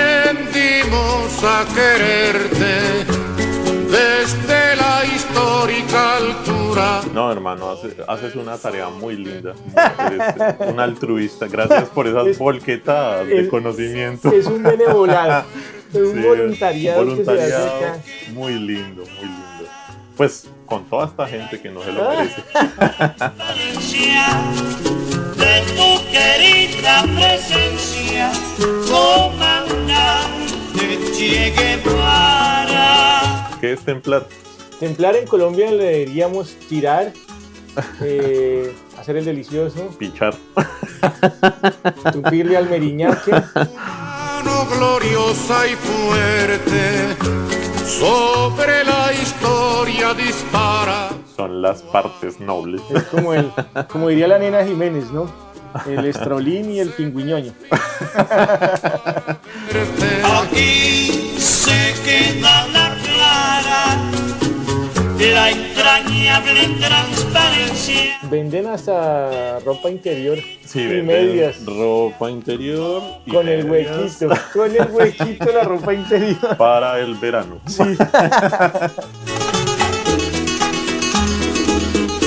Aprendimos a quererte desde la histórica altura. No, hermano, haces una tarea muy linda. Eres un altruista. Gracias por esas volquetas de conocimiento. Es un benevolado, es un Sí, voluntariado que se hace acá. muy lindo, muy lindo. Pues con toda esta gente que no se lo merece. De tu querida presencia, comandante Che Guevara. ¿Qué es templar? Templar en Colombia le diríamos tirar, hacer el delicioso, Pichar. tupirle al meriñaque. Mano gloriosa y fuerte sobre la historia dispara. Son las partes nobles. Es como diría la nena Jiménez, ¿no? El estrolín y el pingüiñoño. Aquí se queda la clara, la entrañable transparencia. Venden hasta ropa interior Sí, y venden medias. ropa interior y Con el medias huequito, con el huequito de la ropa interior. para el verano. Sí.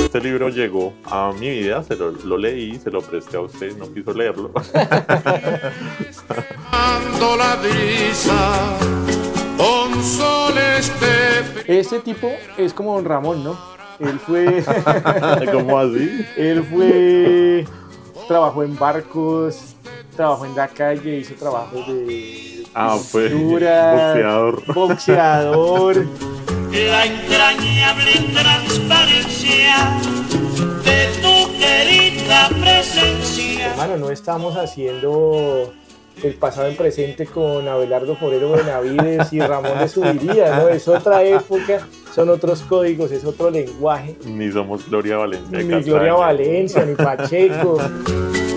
Este libro llegó a mi vida, lo leí, se lo presté a usted, no quiso leerlo. Ando la brisa con soles de Este tipo es como Don Ramón, ¿no? Él fue, ¿Cómo así? trabajó en barcos, trabajó en la calle, hizo trabajos de Fue pintura, boxeador. La entrañable transparencia de tu querida presencia. Hermano, no estamos haciendo el pasado en presente con Abelardo Forero Benavides y Ramón de Subiría, ¿no? Es otra época, son otros códigos, es otro lenguaje. Ni somos Gloria Valencia de Ni Castaño. Gloria Valencia, ni Pacheco.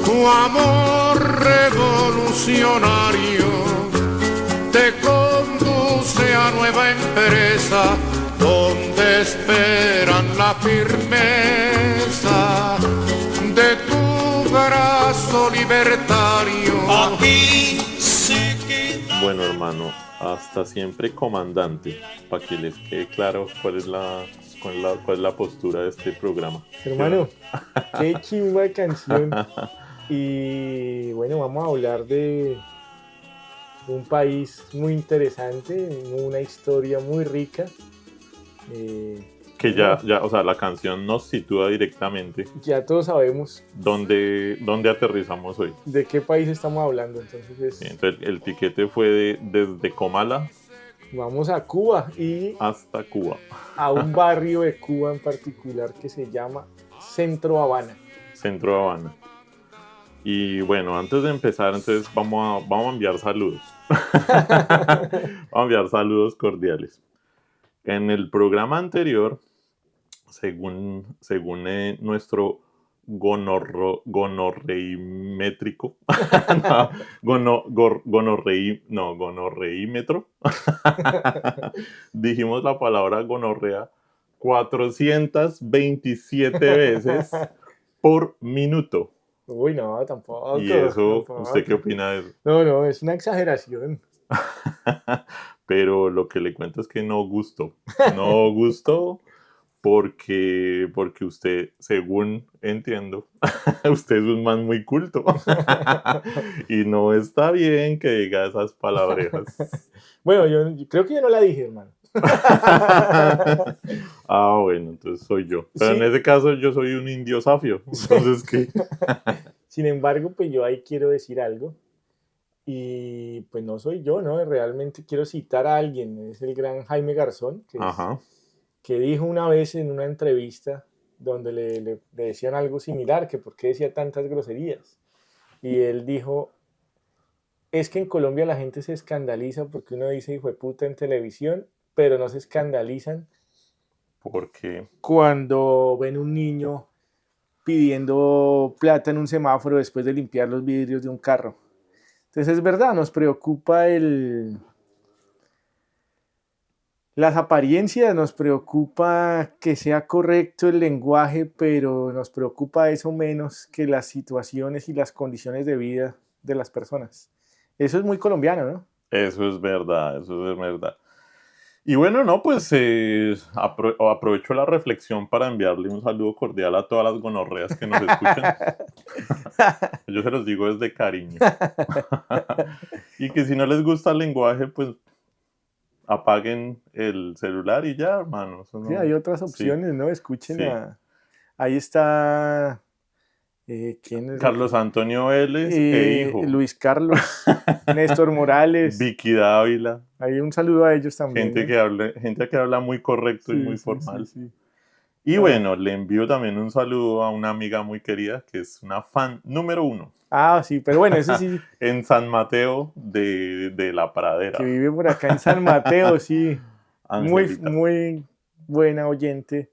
tu amor revolucionario te conduce a nueva empresa donde esperan la firmeza de tu brazo libertario. Aquí se queda. Bueno, hermano, hasta siempre, comandante, para que les quede claro cuál es la postura de este programa. Hermano, qué chimba canción. Y bueno, vamos a hablar de un país muy interesante, una historia muy rica. Que ya, o sea, la canción nos sitúa directamente Ya todos sabemos dónde aterrizamos hoy. de qué país estamos hablando, entonces Sí, entonces, el tiquete fue desde Comala vamos a Cuba y hasta Cuba, a un barrio de Cuba en particular que se llama Centro Habana. Centro Habana. Y bueno, antes de empezar, entonces vamos a enviar saludos. Vamos a enviar saludos cordiales. En el programa anterior, según nuestro gonorreímétrico, gonorreímetro, dijimos la palabra gonorrea 427 veces por minuto. Uy, no, tampoco. ¿Y eso, tampoco. usted qué opina de eso? No, es una exageración. Pero lo que le cuento es que no gustó. No gustó porque usted, según entiendo, usted es un man muy culto. Y no está bien que diga esas palabrejas. Bueno, yo creo que yo no la dije, hermano. Bueno, entonces soy yo. Pero Sí. en ese caso yo soy un indio safio. Entonces, ¿qué? Sin embargo, pues yo ahí quiero decir algo. Y pues no soy yo, ¿no? Realmente quiero citar a alguien. Es el gran Jaime Garzón, Ajá. que dijo una vez en una entrevista donde le decían algo similar, que por qué decía tantas groserías. Y él dijo, es que en Colombia la gente se escandaliza porque uno dice hijo de puta en televisión, pero no se escandalizan Porque cuando ven un niño pidiendo plata en un semáforo después de limpiar los vidrios de un carro. Entonces es verdad, nos preocupa las apariencias, nos preocupa que sea correcto el lenguaje, pero nos preocupa eso menos que las situaciones y las condiciones de vida de las personas. Eso es muy colombiano, ¿no? Eso es verdad, eso es verdad. Y bueno, no, pues aprovecho la reflexión para enviarle un saludo cordial a todas las gonorreas que nos escuchan. Yo se los digo desde cariño. Y que si no les gusta el lenguaje, pues apaguen el celular y ya, hermano. Eso no- Sí, hay otras Sí. opciones, ¿no? Escuchen Sí. ahí está... ¿quién es? Carlos Antonio Vélez e hijo. Luis Carlos, Néstor Morales. Vicky Dávila. Ahí un saludo a ellos también. Gente que habla muy correcto y muy formal. Sí. Y bueno, le envío también un saludo a una amiga muy querida que es una fan número 1 Ah, sí, pero bueno, eso sí, en San Mateo de la Pradera. que vive por acá en San Mateo, sí. Muy, Angelita. muy buena oyente,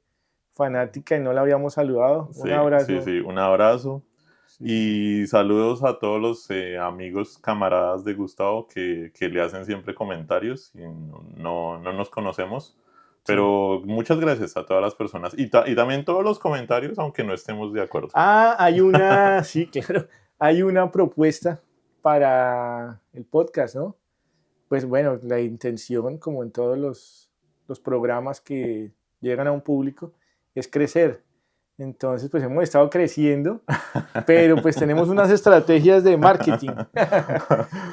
fanática, y no la habíamos saludado. Un Sí, abrazo. sí, un abrazo. Sí. Y saludos a todos los amigos, camaradas de Gustavo que le hacen siempre comentarios y no nos conocemos. Pero muchas gracias a todas las personas y también todos los comentarios, aunque no estemos de acuerdo. Ah, hay una, sí, claro, hay una propuesta para el podcast, ¿no? Pues bueno, la intención, como en todos los programas que llegan a un público, es crecer. Entonces, pues hemos estado creciendo, pero pues tenemos unas estrategias de marketing.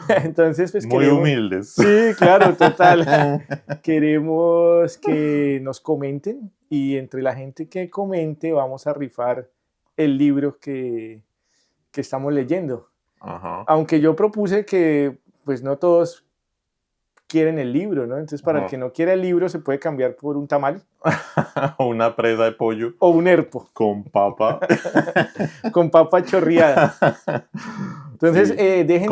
Entonces, pues Muy humildes. Sí, claro, total. Queremos que nos comenten y entre la gente que comente vamos a rifar el libro que estamos leyendo. Ajá. Aunque yo propuse que pues no todos quieren el libro, ¿no? Entonces para el que no quiera el libro se puede cambiar por un tamal. Una presa de pollo. O un herpo. Con papa. Con papa chorreada. Entonces, sí.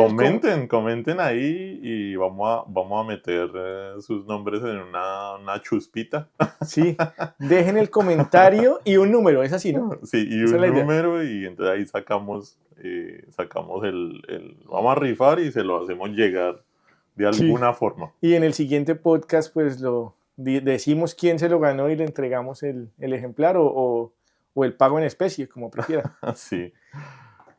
Comenten ahí y vamos a meter sus nombres en una chuspita. Sí, dejen el comentario y un número, es así, ¿no? Sí, y un número y entonces ahí sacamos vamos a rifar y se lo hacemos llegar de alguna forma. Y en el siguiente podcast pues decimos quién se lo ganó y le entregamos el ejemplar o el pago en especie, como prefiera. Sí.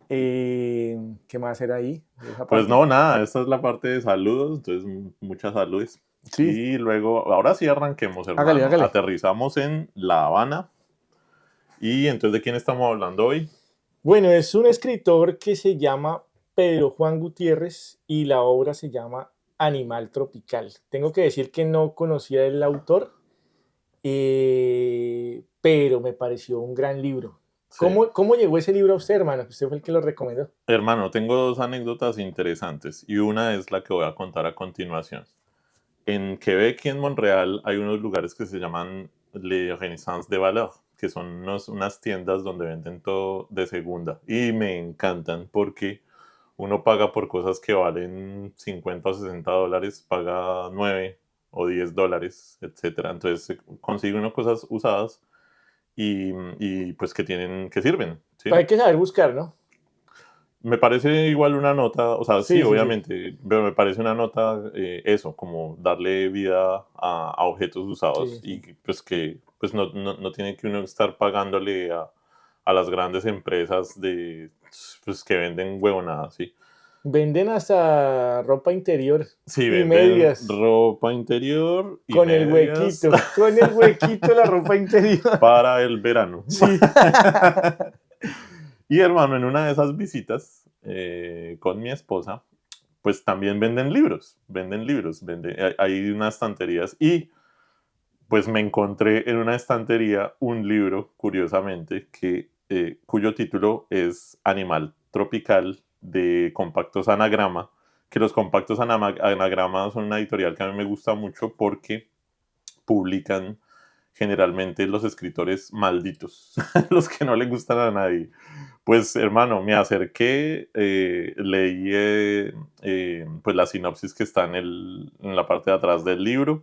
¿Qué más era ahí? Pues no, nada, esta es la parte de saludos, entonces muchas saludes. Sí. Y luego, ahora sí arranquemos, hermano. Hágale. Aterrizamos en La Habana. Y entonces, ¿de quién estamos hablando hoy? Bueno, es un escritor que se llama Pedro Juan Gutiérrez y la obra se llama Animal Tropical. Tengo que decir que no conocía el autor, pero me pareció un gran libro. Sí. ¿Cómo llegó ese libro a usted, hermano? Usted fue el que lo recomendó. Hermano, tengo dos anécdotas interesantes y una es la que voy a contar a continuación. En Quebec y en Montreal hay unos lugares que se llaman Les Renaissance de Valeur, que son unas tiendas donde venden todo de segunda y me encantan porque uno paga por cosas que valen 50 o 60 dólares, paga 9 o 10 dólares, etc. Entonces consigue uno cosas usadas y pues que sirven. ¿Sí? Hay que saber buscar, ¿no? Me parece igual una nota, o sea, sí, obviamente, pero me parece una nota eso, como darle vida a objetos usados y pues que pues no tiene que uno estar pagándole a las grandes empresas pues, que venden huevonadas, ¿sí? Venden hasta ropa interior sí, y medias. Ropa interior y con medias. Con el huequito la ropa interior. Para el verano. Sí. Y hermano, en una de esas visitas con mi esposa, pues también venden libros. Hay unas estanterías y pues me encontré en una estantería un libro, curiosamente, cuyo título es Animal Tropical de Compactos Anagrama, que los Compactos Anagrama son una editorial que a mí me gusta mucho porque publican generalmente los escritores malditos, los que no le gustan a nadie. Pues hermano, me acerqué, leí pues la sinopsis que está en la parte de atrás del libro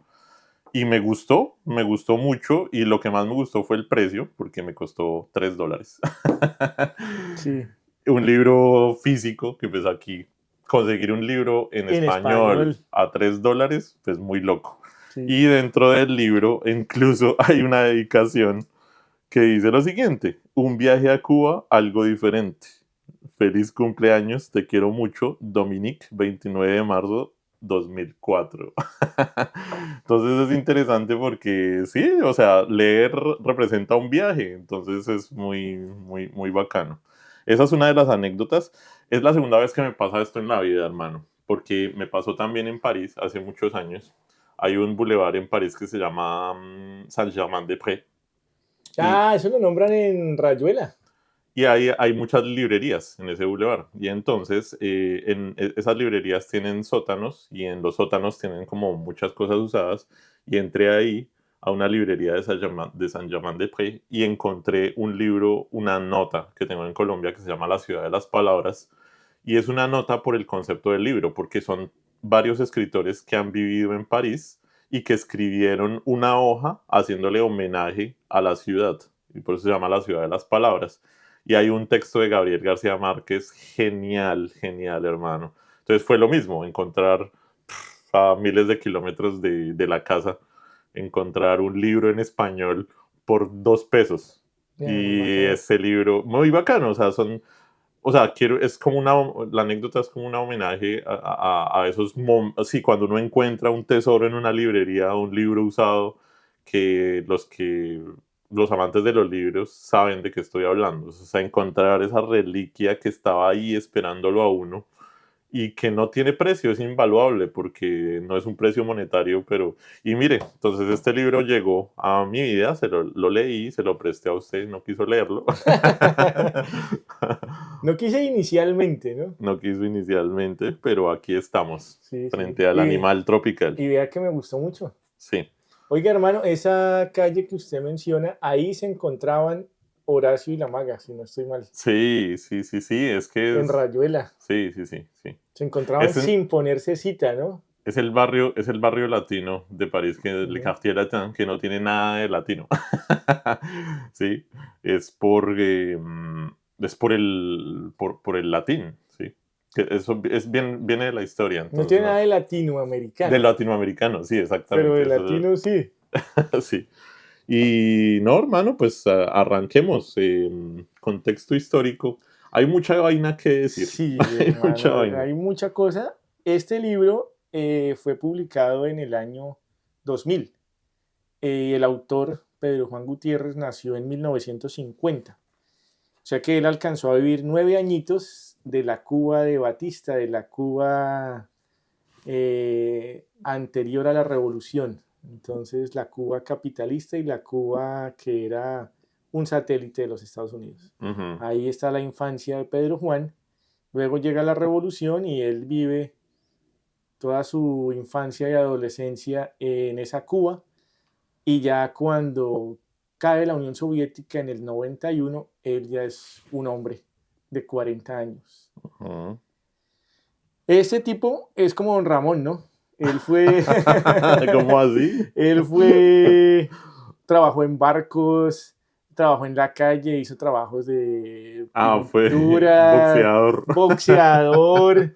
y me gustó mucho y lo que más me gustó fue el precio porque me costó $3. Sí. Un libro físico, que pues aquí conseguir un libro en español a $3, pues muy loco. Sí. Y dentro del libro incluso hay una dedicación que dice lo siguiente: un viaje a Cuba, algo diferente. Feliz cumpleaños, te quiero mucho, Dominique, 29 de marzo 2004. Entonces es interesante porque sí, o sea, leer representa un viaje, entonces es muy, muy, muy bacano. Esa es una de las anécdotas. Es la segunda vez que me pasa esto en la vida, hermano, porque me pasó también en París hace muchos años. Hay un bulevar en París que se llama Saint-Germain-des-Prés. Ah, eso lo nombran en Rayuela. Y hay muchas librerías en ese bulevar. Y entonces esas librerías tienen sótanos y en los sótanos tienen como muchas cosas usadas. Y entré ahí a una librería de Saint-Germain-des-Prés y encontré un libro, una nota que tengo en Colombia que se llama La ciudad de las palabras. Y es una nota por el concepto del libro, porque son varios escritores que han vivido en París y que escribieron una hoja haciéndole homenaje a la ciudad. Y por eso se llama La ciudad de las palabras. Y hay un texto de Gabriel García Márquez genial, genial, hermano. Entonces fue lo mismo, encontrar a miles de kilómetros de la casa, encontrar un libro en español por 2 pesos. Ya, muy Y bacano. ese libro, muy bacano, o sea, es como la anécdota es como un homenaje a esos momentos, sí, cuando uno encuentra un tesoro en una librería, un libro usado, que los amantes de los libros saben de qué estoy hablando. O sea, encontrar esa reliquia que estaba ahí esperándolo a uno y que no tiene precio, es invaluable porque no es un precio monetario, pero... Y mire, entonces este libro llegó a mi vida, lo leí, se lo presté a usted, no quiso leerlo. No quise inicialmente, ¿no? No quiso inicialmente, pero aquí estamos, Sí, sí. frente al animal tropical. Y vea que me gustó mucho. Sí, Oiga, hermano, esa calle que usted menciona, ahí se encontraban Horacio y la Maga, si no estoy mal, sí, sí, sí, sí, es que en Rayuela. Sí, sí, sí, sí. Se encontraban Es, en- sin ponerse cita, ¿no? es el barrio latino de París, que es Le Ujú. Quartier Latin, que no tiene nada de latino. Sí, es por el latín, sí. Que eso viene de la historia, No entonces, tiene ¿no? nada de De latinoamericano, latinoamericano, sí, pero exactamente. de latino sí. Sí. Y no, hermano, pues arranquemos. Contexto histórico. Hay mucha vaina que decir. Sí, Hay mucha hermano, vaina. hay mucha cosa. Este libro fue publicado en el año 2000. El autor, Pedro Juan Gutiérrez, nació en 1950. O sea que él alcanzó a vivir 9 añitos de la Cuba de Batista, de la Cuba anterior a la revolución. Entonces, la Cuba capitalista y la Cuba que era un satélite de los Estados Unidos. Ujú. Ahí está la infancia de Pedro Juan. Luego llega la revolución y él vive toda su infancia y adolescencia en esa Cuba. Y ya cuando cae la Unión Soviética en el 91, él ya es un hombre de 40 años. Ujú. Ese tipo es como Don Ramón, ¿no? Él fue, ¿Cómo así? él fue, trabajó en barcos, trabajó en la calle, hizo trabajos de Fue pintura, boxeador. boxeador,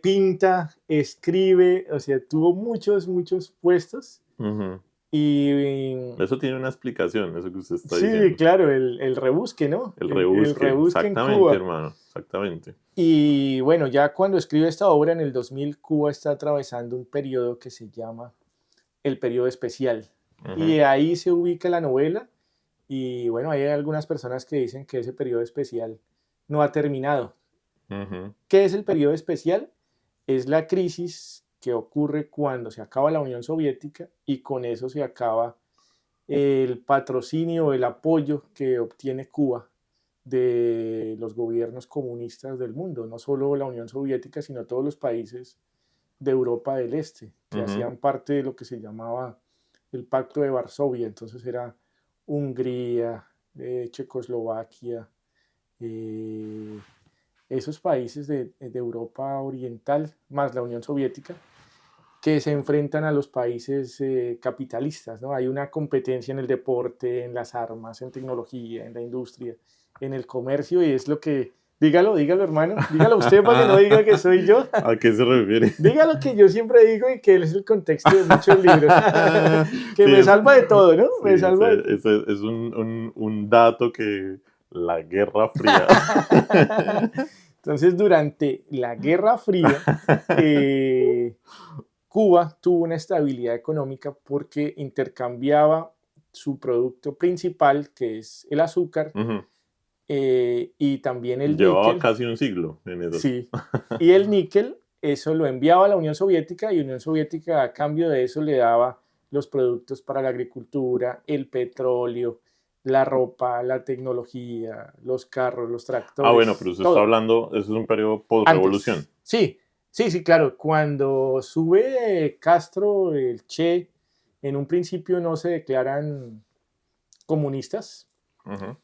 pinta, escribe, o sea, tuvo muchos, muchos puestos. Ujú. Y Eso tiene una explicación, eso que usted está sí, diciendo. claro, el rebusque, ¿no? El El rebusque, rebusque en exactamente, Cuba. hermano, exactamente. Y bueno, ya cuando escribe esta obra en el 2000, Cuba está atravesando un periodo que se llama el periodo especial. Ujú. Y ahí se ubica la novela. Y bueno, hay algunas personas que dicen que ese periodo especial no ha terminado. Ujú. ¿Qué es el periodo especial? Es la crisis que ocurre cuando se acaba la Unión Soviética y con eso se acaba el patrocinio, el apoyo que obtiene Cuba de los gobiernos comunistas del mundo, no solo la Unión Soviética, sino todos los países de Europa del Este, que Ujú. hacían parte de lo que se llamaba el Pacto de Varsovia. Entonces era Hungría, Checoslovaquia, esos países de Europa Oriental, más la Unión Soviética, que se enfrentan a los países capitalistas, ¿no? Hay una competencia en el deporte, en las armas, en tecnología, en la industria, en el comercio, y es lo que Dígalo, hermano. Dígalo usted para que no diga que soy yo. ¿A qué se refiere? Dígalo que yo siempre digo y que él es el contexto de muchos libros. Que Sí, me salva de todo, ¿no? Me sí, salva de... es un dato que la Guerra Fría. Entonces, durante la Guerra Fría, Cuba tuvo una estabilidad económica porque intercambiaba su producto principal, que es el azúcar, Ujú. y también el Llevaba níquel. casi un siglo en eso. Sí, y el níquel, eso lo enviaba a la Unión Soviética y Unión Soviética a cambio de eso le daba los productos para la agricultura, el petróleo, la ropa, la tecnología, los carros, los tractores. Ah, bueno, pero usted está todo. hablando, eso es un periodo post-revolución. Antes. Sí, claro. Cuando sube Castro, el Che, en un principio no se declaran comunistas, Ujú.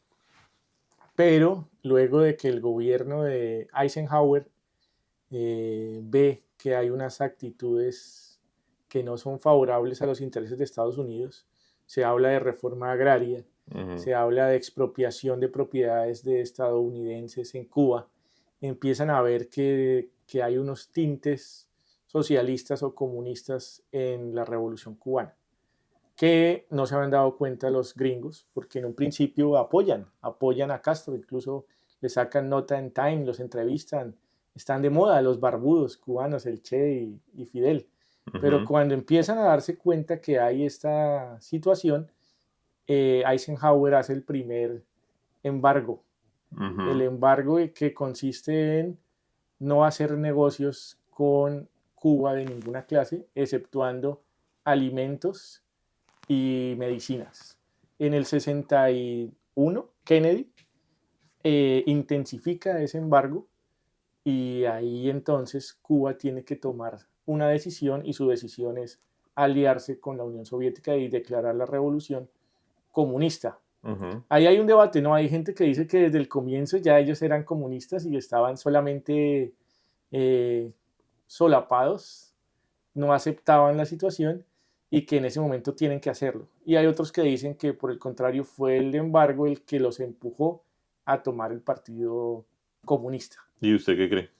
pero luego de que el gobierno de Eisenhower ve que hay unas actitudes que no son favorables a los intereses de Estados Unidos, se habla de reforma agraria, Ujú. se habla de expropiación de propiedades de estadounidenses en Cuba, empiezan a ver que hay unos tintes socialistas o comunistas en la revolución cubana, que no se habían dado cuenta los gringos, porque en un principio apoyan a Castro, incluso le sacan nota en Time, los entrevistan, están de moda los barbudos cubanos, el Che y Fidel. Pero Ujú. cuando empiezan a darse cuenta que hay esta situación, Eisenhower hace el primer embargo. Ujú. El embargo que consiste en no hacer negocios con Cuba de ninguna clase, exceptuando alimentos y medicinas. En el 61, Kennedy intensifica ese embargo y ahí entonces Cuba tiene que tomar una decisión y su decisión es aliarse con la Unión Soviética y declarar la revolución comunista. Ujú. Ahí hay un debate, ¿no? Hay gente que dice que desde el comienzo ya ellos eran comunistas y estaban solamente solapados, no aceptaban la situación y que en ese momento tienen que hacerlo. Y hay otros que dicen que por el contrario fue el embargo el que los empujó a tomar el partido comunista. ¿Y usted qué cree?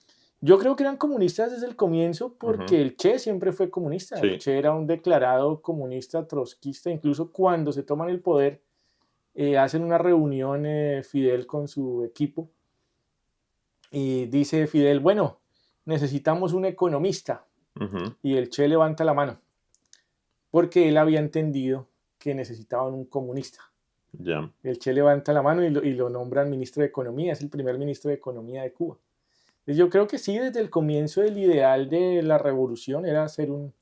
Yo creo que eran comunistas desde el comienzo porque Ujú. el Che siempre fue comunista. Sí. El Che era un declarado comunista trotskista. Incluso cuando se toman el poder, hacen una reunión Fidel con su equipo y dice Fidel, bueno, necesitamos un economista. Ujú. Y el Che levanta la mano porque él había entendido que necesitaban un comunista. Ya. El Che levanta la mano y lo nombran ministro de Economía, es el primer ministro de Economía de Cuba. Entonces yo creo que sí, desde el comienzo el ideal de la revolución era hacer un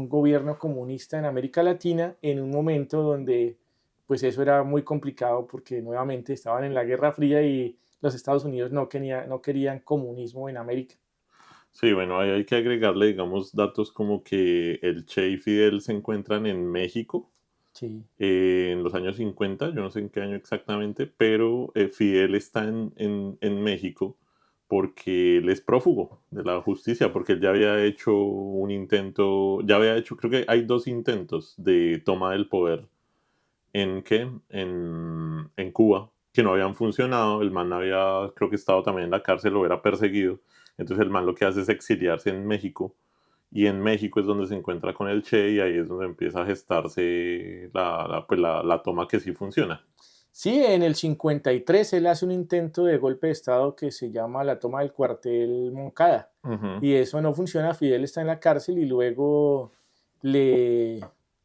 gobierno comunista en América Latina en un momento donde pues eso era muy complicado porque nuevamente estaban en la Guerra Fría y los Estados Unidos no querían comunismo en América. Sí, bueno, ahí hay que agregarle, digamos, datos como que el Che y Fidel se encuentran en México Sí. en los años 50, yo no sé en qué año exactamente, pero Fidel está en México porque él es prófugo de la justicia, porque él ya había hecho un intento, ya había hecho, creo que hay 2 intentos de toma del poder ¿qué? En Cuba, que no habían funcionado. El man había, creo que estado también en la cárcel, lo hubiera perseguido. Entonces el man lo que hace es exiliarse en México. Y en México es donde se encuentra con el Che y ahí es donde empieza a gestarse la toma que sí funciona. Sí, en el 53 él hace un intento de golpe de Estado que se llama la toma del cuartel Moncada. Ujú. Y eso no funciona, Fidel está en la cárcel y luego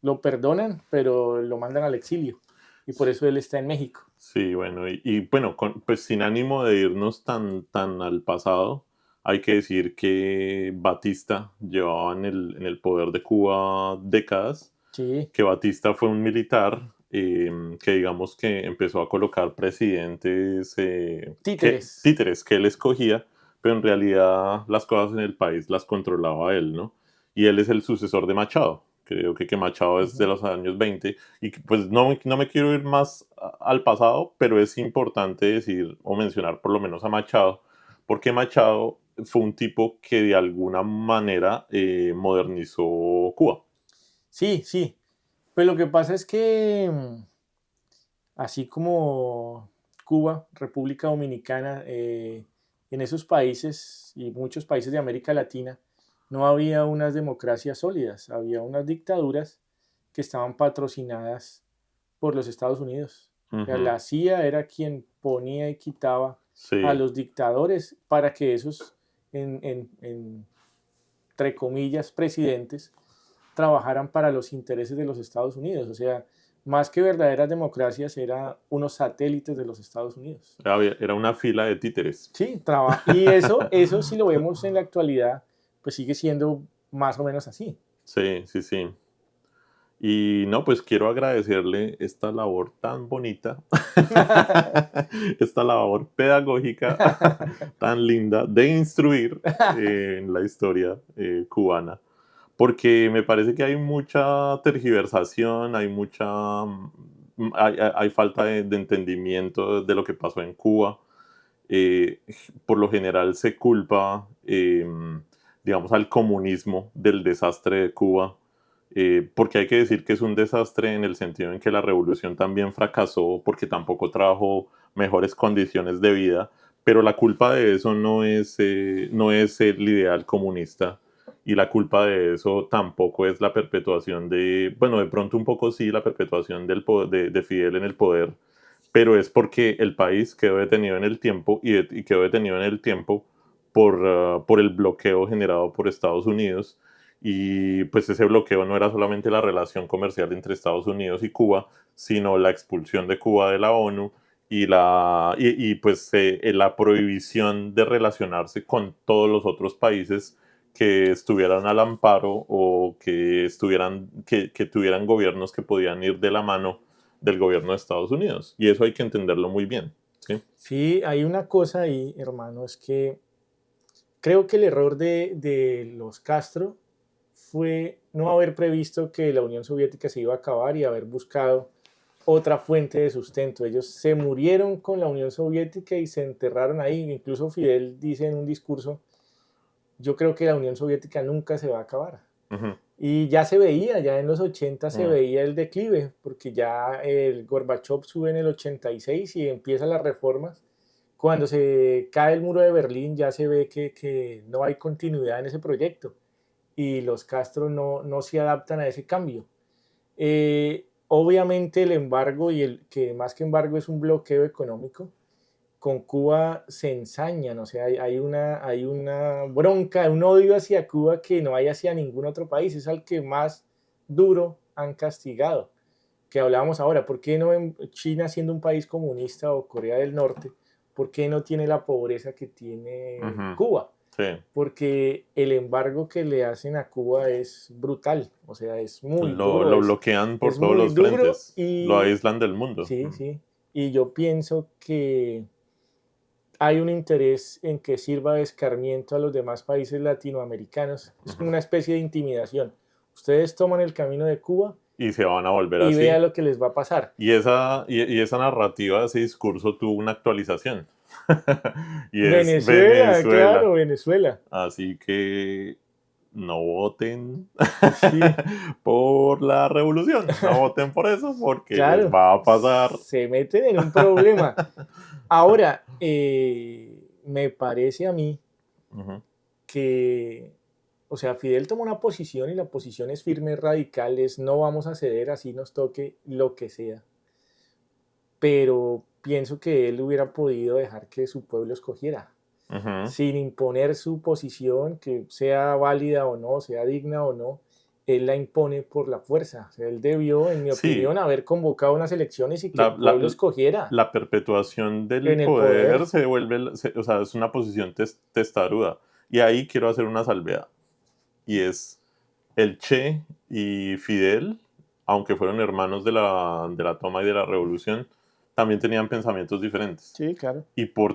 lo perdonan, pero lo mandan al exilio. Y por eso él está en México. Sí, bueno, y bueno, pues sin ánimo de irnos tan al pasado, hay que decir que Batista llevaba en el poder de Cuba décadas, Sí, que Batista fue un militar que digamos que empezó a colocar presidentes títeres. títeres que él escogía, pero en realidad las cosas en el país las controlaba él, ¿no? Y él es el sucesor de Machado. Creo que Machado es de los años 20 y pues no me quiero ir más al pasado, pero es importante decir o mencionar por lo menos a Machado, porque Machado fue un tipo que de alguna manera modernizó Cuba. Sí, Pues lo que pasa es que así como Cuba, República Dominicana, en esos países y muchos países de América Latina no había unas democracias sólidas, había unas dictaduras que estaban patrocinadas por los Estados Unidos. O sea, Ujú. la CIA era quien ponía y quitaba Sí, a los dictadores para que esos, entre comillas, presidentes, trabajaran para los intereses de los Estados Unidos. O sea, más que verdaderas democracias, eran unos satélites de los Estados Unidos. era una fila de títeres. Sí, y eso si lo vemos en la actualidad, pues sigue siendo más o menos así. Sí, sí, sí. Y no, pues quiero agradecerle esta labor tan bonita, esta labor pedagógica tan linda de instruir en la historia cubana, porque me parece que hay mucha tergiversación, hay mucha, hay falta de entendimiento de lo que pasó en Cuba. Por lo general se culpa, digamos, al comunismo del desastre de Cuba, porque hay que decir que es un desastre en el sentido en que la revolución también fracasó porque tampoco trajo mejores condiciones de vida, pero la culpa de eso no es el ideal comunista, y la culpa de eso tampoco es la perpetuación de, bueno, de pronto un poco sí, la perpetuación de Fidel en el poder, pero es porque el país quedó detenido en el tiempo y quedó detenido en el tiempo por el bloqueo generado por Estados Unidos. Y pues ese bloqueo no era solamente la relación comercial entre Estados Unidos y Cuba, sino la expulsión de Cuba de la ONU y la prohibición de relacionarse con todos los otros países que estuvieran al amparo o que tuvieran gobiernos que podían ir de la mano del gobierno de Estados Unidos. Y eso hay que entenderlo muy bien, ¿sí? Sí, hay una cosa ahí, hermano, es que creo que el error de los Castro fue no haber previsto que la Unión Soviética se iba a acabar y haber buscado otra fuente de sustento. Ellos se murieron con la Unión Soviética y se enterraron ahí. Incluso Fidel dice en un discurso, yo creo que la Unión Soviética nunca se va a acabar. Ujú. Y ya se veía, ya en los 80 se Mm. veía el declive, porque ya el Gorbachev sube en el 86 y empiezan las reformas. Cuando se cae el muro de Berlín ya se ve que no hay continuidad en ese proyecto y los Castro no se adaptan a ese cambio. Obviamente el embargo, y el que más que embargo es un bloqueo económico, con Cuba se ensañan, o sea, hay una bronca, un odio hacia Cuba que no hay hacia ningún otro país, es al que más duro han castigado, que hablábamos ahora, ¿por qué no en China siendo un país comunista o Corea del Norte, por qué no tiene la pobreza que tiene Ujú. Cuba? Sí. Porque el embargo que le hacen a Cuba es brutal, o sea, es muy duro. Lo bloquean por es todos muy los duro frentes, y lo aíslan del mundo. sí, sí. Y yo pienso que hay un interés en que sirva de escarmiento a los demás países latinoamericanos. Es como una especie de intimidación. Ustedes toman el camino de Cuba Y se van a volver y así. vean lo que les va a pasar. Y esa narrativa, ese discurso tuvo una actualización. Y es Venezuela, claro, Venezuela. Así que no voten Sí, por la revolución. No voten por eso porque les claro. va a pasar. Se meten en un problema. Ahora, me parece a mí Ujú. que, o sea, Fidel tomó una posición y la posición es firme, radical, es no vamos a ceder así nos toque lo que sea. Pero pienso que él hubiera podido dejar que su pueblo escogiera, Ujú. sin imponer su posición, que sea válida o no, sea digna o no, él la impone por la fuerza. O sea, él debió, en mi Sí. opinión, haber convocado unas elecciones y que La- el pueblo la- escogiera. La perpetuación del En el poder poder. se vuelve, o sea, es una posición testaruda. Y ahí quiero hacer una salvedad. Y es el Che y Fidel, aunque fueron hermanos de la toma y de la revolución, también tenían pensamientos diferentes. Sí, claro. Y por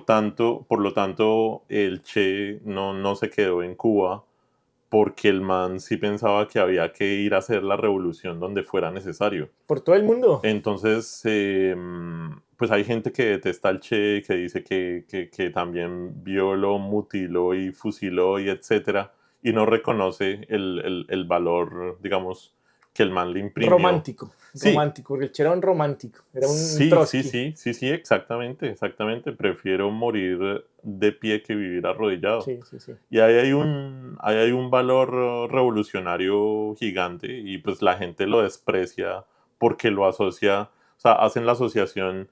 lo tanto, el Che no se quedó en Cuba porque el man sí pensaba que había que ir a hacer la revolución donde fuera necesario. Por todo el mundo. Entonces, pues hay gente que detesta al Che, que dice que también violó, mutiló y fusiló y etcétera, y no reconoce el valor, digamos, que el man le imprimió. Romántico, Sí. romántico, porque el Che era un romántico, era un Sí, Trotsky. sí, exactamente. Prefiero morir de pie que vivir arrodillado. Sí. Y ahí hay un valor revolucionario gigante y pues la gente lo desprecia porque lo asocia, o sea, hacen la asociación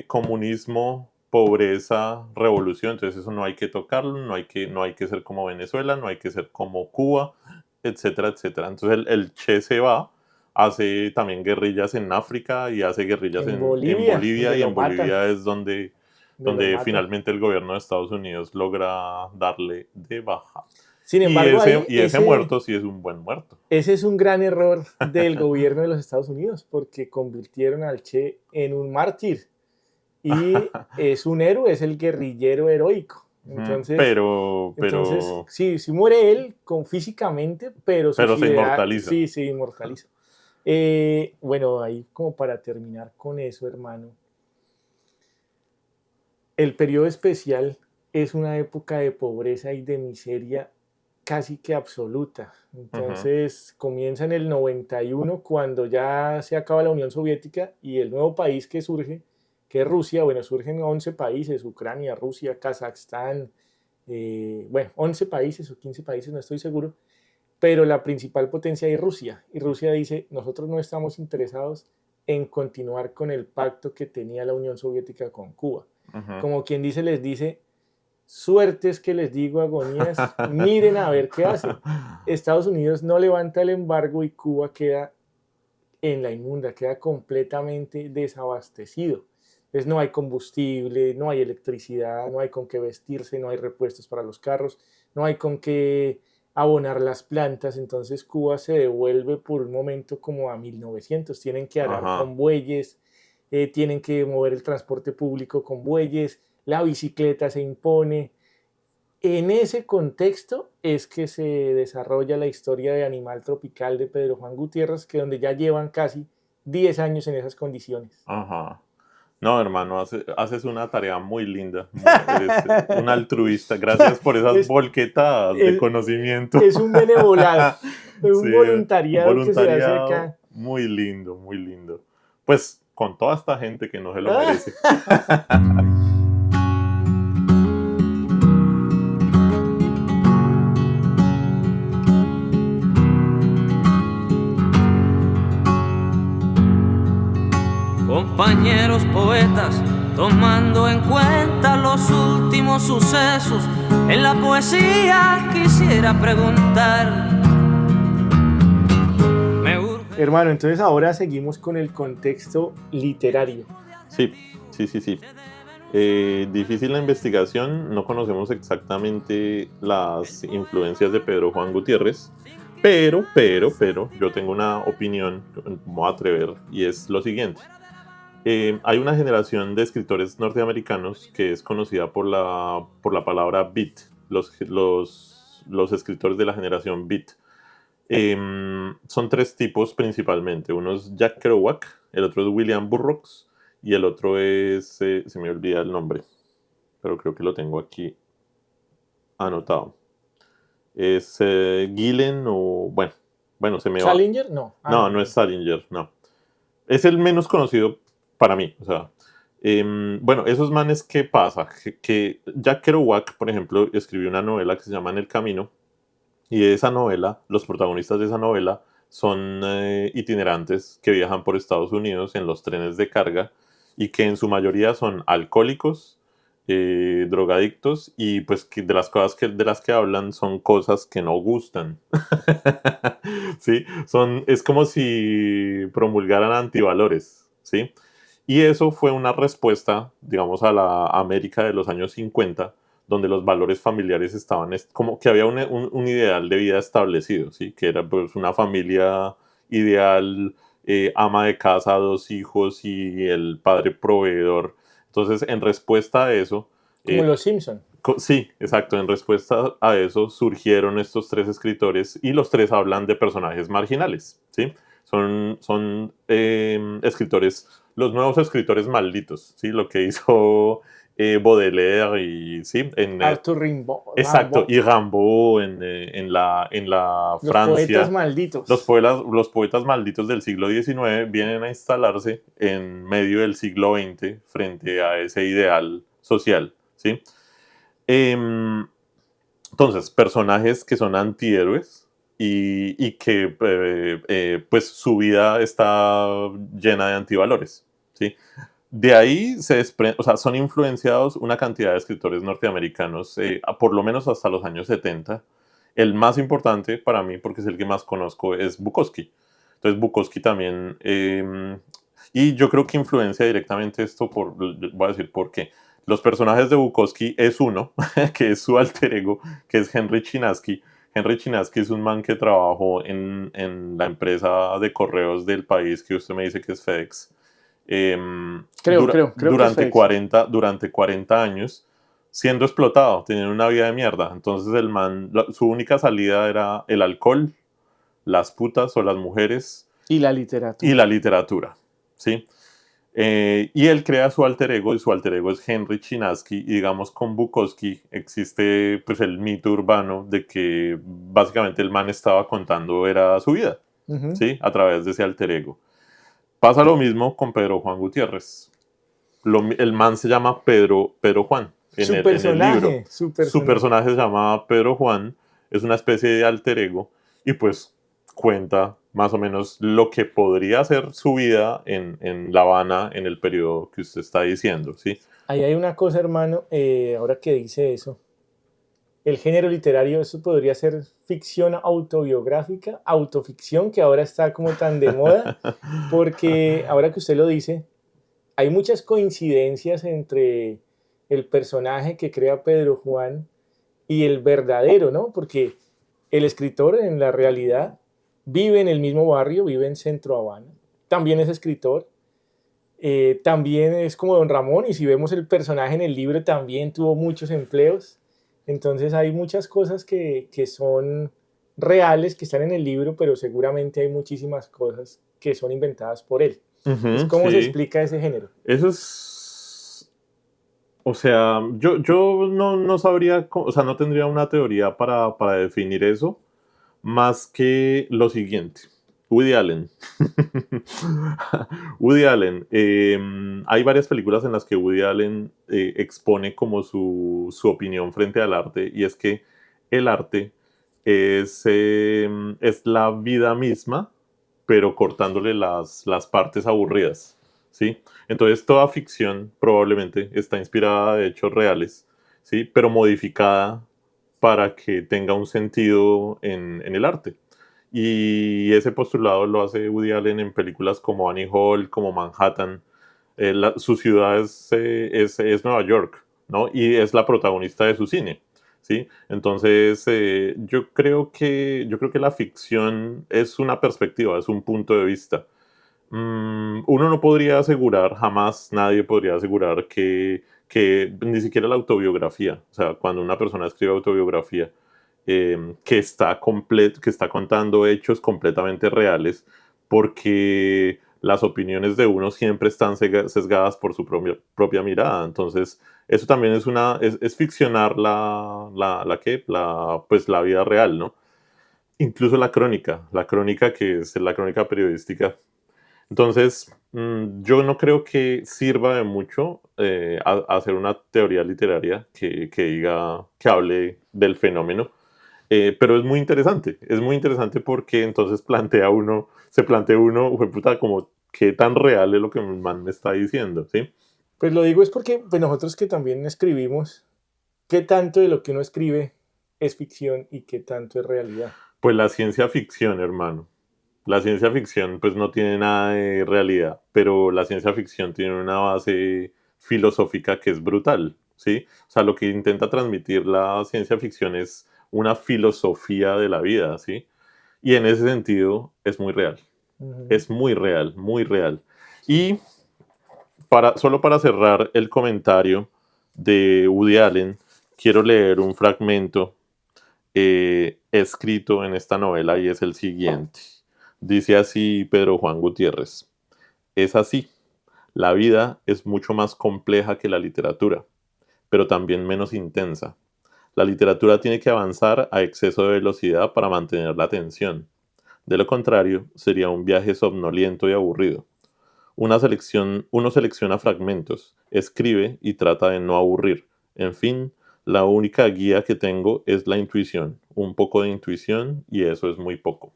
comunismo, pobreza, revolución. Entonces eso no hay que tocarlo, no hay que ser como Venezuela, no hay que ser como Cuba, etcétera, etcétera. Entonces el Che se va, hace también guerrillas en África y hace guerrillas En en Bolivia, Bolivia donde y lo en Bolivia matan. es donde Lo matan. finalmente el gobierno de Estados Unidos logra darle de baja. Sin embargo, Y ese muerto sí es un buen muerto. Ese es un gran error del gobierno de los Estados Unidos, porque convirtieron al Che en un mártir. Y es un héroe, es el guerrillero heroico. Entonces, sí muere él físicamente, pero se inmortaliza. Sí, se inmortaliza. Bueno, ahí como para terminar con eso, hermano. El periodo especial es una época de pobreza y de miseria casi que absoluta. Entonces comienza en el 91, cuando ya se acaba la Unión Soviética y el nuevo país que surge, que es Rusia. Bueno, surgen 11 países, Ucrania, Rusia, Kazajstán, 11 países o 15 países, no estoy seguro, pero la principal potencia es Rusia, y Rusia dice, nosotros no estamos interesados en continuar con el pacto que tenía la Unión Soviética con Cuba. Como quien dice, les dice, suertes que les digo, agonías, miren a ver qué hacen. Estados Unidos no levanta el embargo y Cuba queda en la inmunda, queda completamente desabastecido. Entonces no hay combustible, no hay electricidad, no hay con qué vestirse, no hay repuestos para los carros, no hay con qué abonar las plantas. Entonces Cuba se devuelve por un momento como a 1900. Tienen que arar con bueyes, tienen que mover el transporte público con bueyes, la bicicleta se impone. En ese contexto es que se desarrolla la historia de Animal Tropical de Pedro Juan Gutiérrez, que donde ya llevan casi 10 años en esas condiciones. No, hermano, haces una tarea muy linda. Eres un altruista. Gracias por esas volquetadas de conocimiento. Es un benevolado, un voluntariado que se hace acá. Muy lindo, muy lindo. Pues con toda esta gente que no se lo merece. Compañeros poetas, tomando en cuenta los últimos sucesos, en la poesía quisiera preguntar. Hermano, entonces ahora seguimos con el contexto literario. Sí. Difícil la investigación, no conocemos exactamente las influencias de Pedro Juan Gutiérrez, pero yo tengo una opinión, me voy a atrever, y es lo siguiente. Hay una generación de escritores norteamericanos que es conocida por la palabra beat, los escritores de la generación beat. Son tres tipos principalmente. Uno es Jack Kerouac, el otro es William Burroughs y el otro es, se me olvida el nombre, pero creo que lo tengo aquí anotado. Es Gillen o bueno, se me va. ¿Salinger? No. No es Salinger, no. Es el menos conocido para mí, o sea, esos manes, ¿qué pasa? Que Jack Kerouac, por ejemplo, escribió una novela que se llama En el Camino, y de esa novela, los protagonistas de esa novela son itinerantes que viajan por Estados Unidos en los trenes de carga, y que en su mayoría son alcohólicos, drogadictos, y pues que de las cosas de las que hablan son cosas que no gustan. ¿Sí? Es como si promulgaran antivalores, ¿sí? Y eso fue una respuesta, digamos, a la América de los años 50, donde los valores familiares estaban, como que había un ideal de vida establecido, ¿sí? Que era pues una familia ideal, ama de casa, 2 hijos y el padre proveedor. Entonces, en respuesta a eso... Como los Simpson. Sí, exacto. En respuesta a eso surgieron estos 3 escritores, y los 3 hablan de personajes marginales, ¿sí? Son escritores, los nuevos escritores malditos, ¿sí? Lo que hizo Baudelaire y sí, Arthur Rimbaud. exacto, y Rimbaud en la Los Francia. poetas malditos. Los poetas malditos del siglo XIX vienen a instalarse en medio del siglo XX frente a ese ideal social, ¿sí? Entonces, personajes que son antihéroes y que pues su vida está llena de antivalores, ¿sí? De ahí se desprende, o sea, son influenciados una cantidad de escritores norteamericanos, por lo menos hasta los años 70. El más importante para mí, porque es el que más conozco, es Bukowski. Entonces Bukowski también, y yo creo que influencia directamente esto, voy a decir por qué. Los personajes de Bukowski es uno, que es su alter ego, que es Henry Chinaski. Henry Chinaski es un man que trabajó en la empresa de correos del país que usted me dice que es FedEx. Creo que es FedEx. Durante 40 años siendo explotado, teniendo una vida de mierda. Entonces el man, su única salida era el alcohol, las putas o las mujeres y la literatura. ¿sí? Y él crea su alter ego, y su alter ego es Henry Chinaski, y digamos con Bukowski existe pues el mito urbano de que básicamente el man estaba contando era su vida, ¿sí? A través de ese alter ego. Pasa lo mismo con Pedro Juan Gutiérrez. El man se llama Pedro Juan en el libro. Su personaje se llama Pedro Juan, es una especie de alter ego y pues cuenta más o menos lo que podría ser su vida en La Habana en el periodo que usted está diciendo, ¿sí? Ahí hay una cosa, hermano, ahora que dice eso. El género literario, eso podría ser ficción autobiográfica, autoficción, que ahora está como tan de moda, porque ahora que usted lo dice, hay muchas coincidencias entre el personaje que crea Pedro Juan y el verdadero, ¿no? Porque el escritor en la realidad vive en el mismo barrio, vive en Centro Habana, también es escritor, también es como Don Ramón, y si vemos el personaje en el libro también tuvo muchos empleos. Entonces hay muchas cosas que son reales, que están en el libro, pero seguramente hay muchísimas cosas que son inventadas por él. ¿Cómo se explica ese género? Eso es... O sea, yo no sabría, o sea, no tendría una teoría para definir eso, más que lo siguiente. Woody Allen. Woody Allen. Hay varias películas en las que Woody Allen expone como su opinión frente al arte, y es que el arte es la vida misma, pero cortándole las partes aburridas, ¿sí? Entonces toda ficción probablemente está inspirada de hechos reales, ¿sí? Pero modificada para que tenga un sentido en el arte. Y ese postulado lo hace Woody Allen en películas como Annie Hall, como Manhattan. Su ciudad es Nueva York, ¿no? Y es la protagonista de su cine, ¿sí? Entonces, yo creo que la ficción es una perspectiva, es un punto de vista. Uno no podría asegurar, jamás nadie podría asegurar que ni siquiera la autobiografía, o sea, cuando una persona escribe autobiografía, que está contando hechos completamente reales, porque las opiniones de uno siempre están sesgadas por su propia mirada. Entonces, eso también es ficcionar pues la vida real, ¿no? Incluso la crónica que es la crónica periodística. Entonces, yo no creo que sirva de mucho hacer una teoría literaria que hable del fenómeno. Pero es muy interesante porque entonces se plantea uno, puta, como qué tan real es lo que el man me está diciendo, ¿sí? Pues lo digo es porque pues nosotros que también escribimos, ¿qué tanto de lo que uno escribe es ficción y qué tanto es realidad? Pues la ciencia ficción, hermano. La ciencia ficción pues no tiene nada de realidad, pero la ciencia ficción tiene una base filosófica que es brutal, ¿sí? O sea, lo que intenta transmitir la ciencia ficción es una filosofía de la vida, ¿sí? Y en ese sentido es muy real. Es muy real, muy real. Y solo para cerrar el comentario de Woody Allen, quiero leer un fragmento escrito en esta novela, y es el siguiente. Dice así Pedro Juan Gutiérrez: es así, la vida es mucho más compleja que la literatura. pero también menos intensa. La literatura tiene que avanzar a exceso de velocidad para mantener la atención. De lo contrario, sería un viaje somnoliento y aburrido. Uno selecciona fragmentos, escribe y trata de no aburrir. En fin, la única guía que tengo es la intuición, un poco de intuición y eso es muy poco.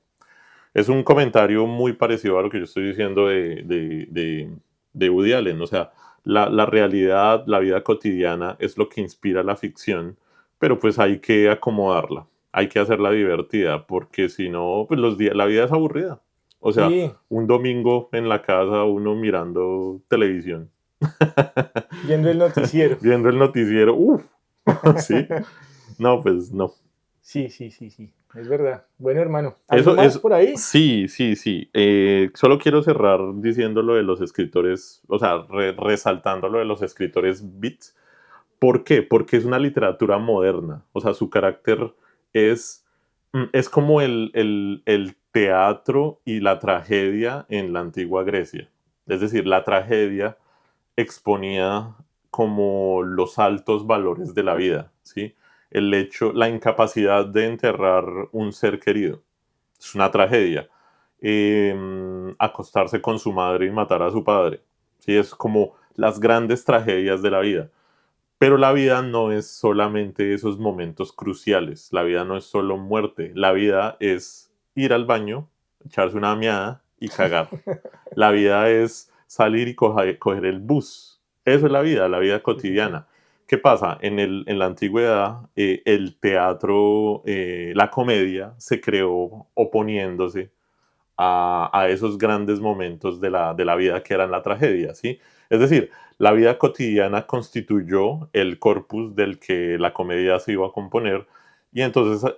Es un comentario muy parecido a lo que yo estoy diciendo de Woody Allen. O sea, la realidad, la vida cotidiana es lo que inspira la ficción, pero pues hay que acomodarla, hay que hacerla divertida, porque si no, pues la vida es aburrida. O sea, Sí, un domingo en la casa, uno mirando televisión, viendo el noticiero. viendo el noticiero, uff, ¿sí? No, pues no. Sí, es verdad. Bueno, hermano, Eso ¿algo más es, por ahí? sí. Solo quiero cerrar diciendo lo de los escritores, o sea, resaltando lo de los escritores beats. ¿Por qué? Porque es una literatura moderna. O sea, su carácter es como el teatro y la tragedia en la antigua Grecia. Es decir, la tragedia exponía como los altos valores de la vida, ¿sí? El hecho, la incapacidad de enterrar un ser querido. Es una tragedia. Acostarse con su madre y matar a su padre. ¿Sí? Es como las grandes tragedias de la vida. Pero la vida no es solamente esos momentos cruciales. La vida no es solo muerte. La vida es ir al baño, echarse una miada y cagar. La vida es salir y coger el bus. Eso es la vida cotidiana. ¿Qué pasa? En la antigüedad, el teatro, la comedia, se creó oponiéndose a esos grandes momentos de la vida que eran la tragedia, ¿sí? Es decir, la vida cotidiana constituyó el corpus del que la comedia se iba a componer y entonces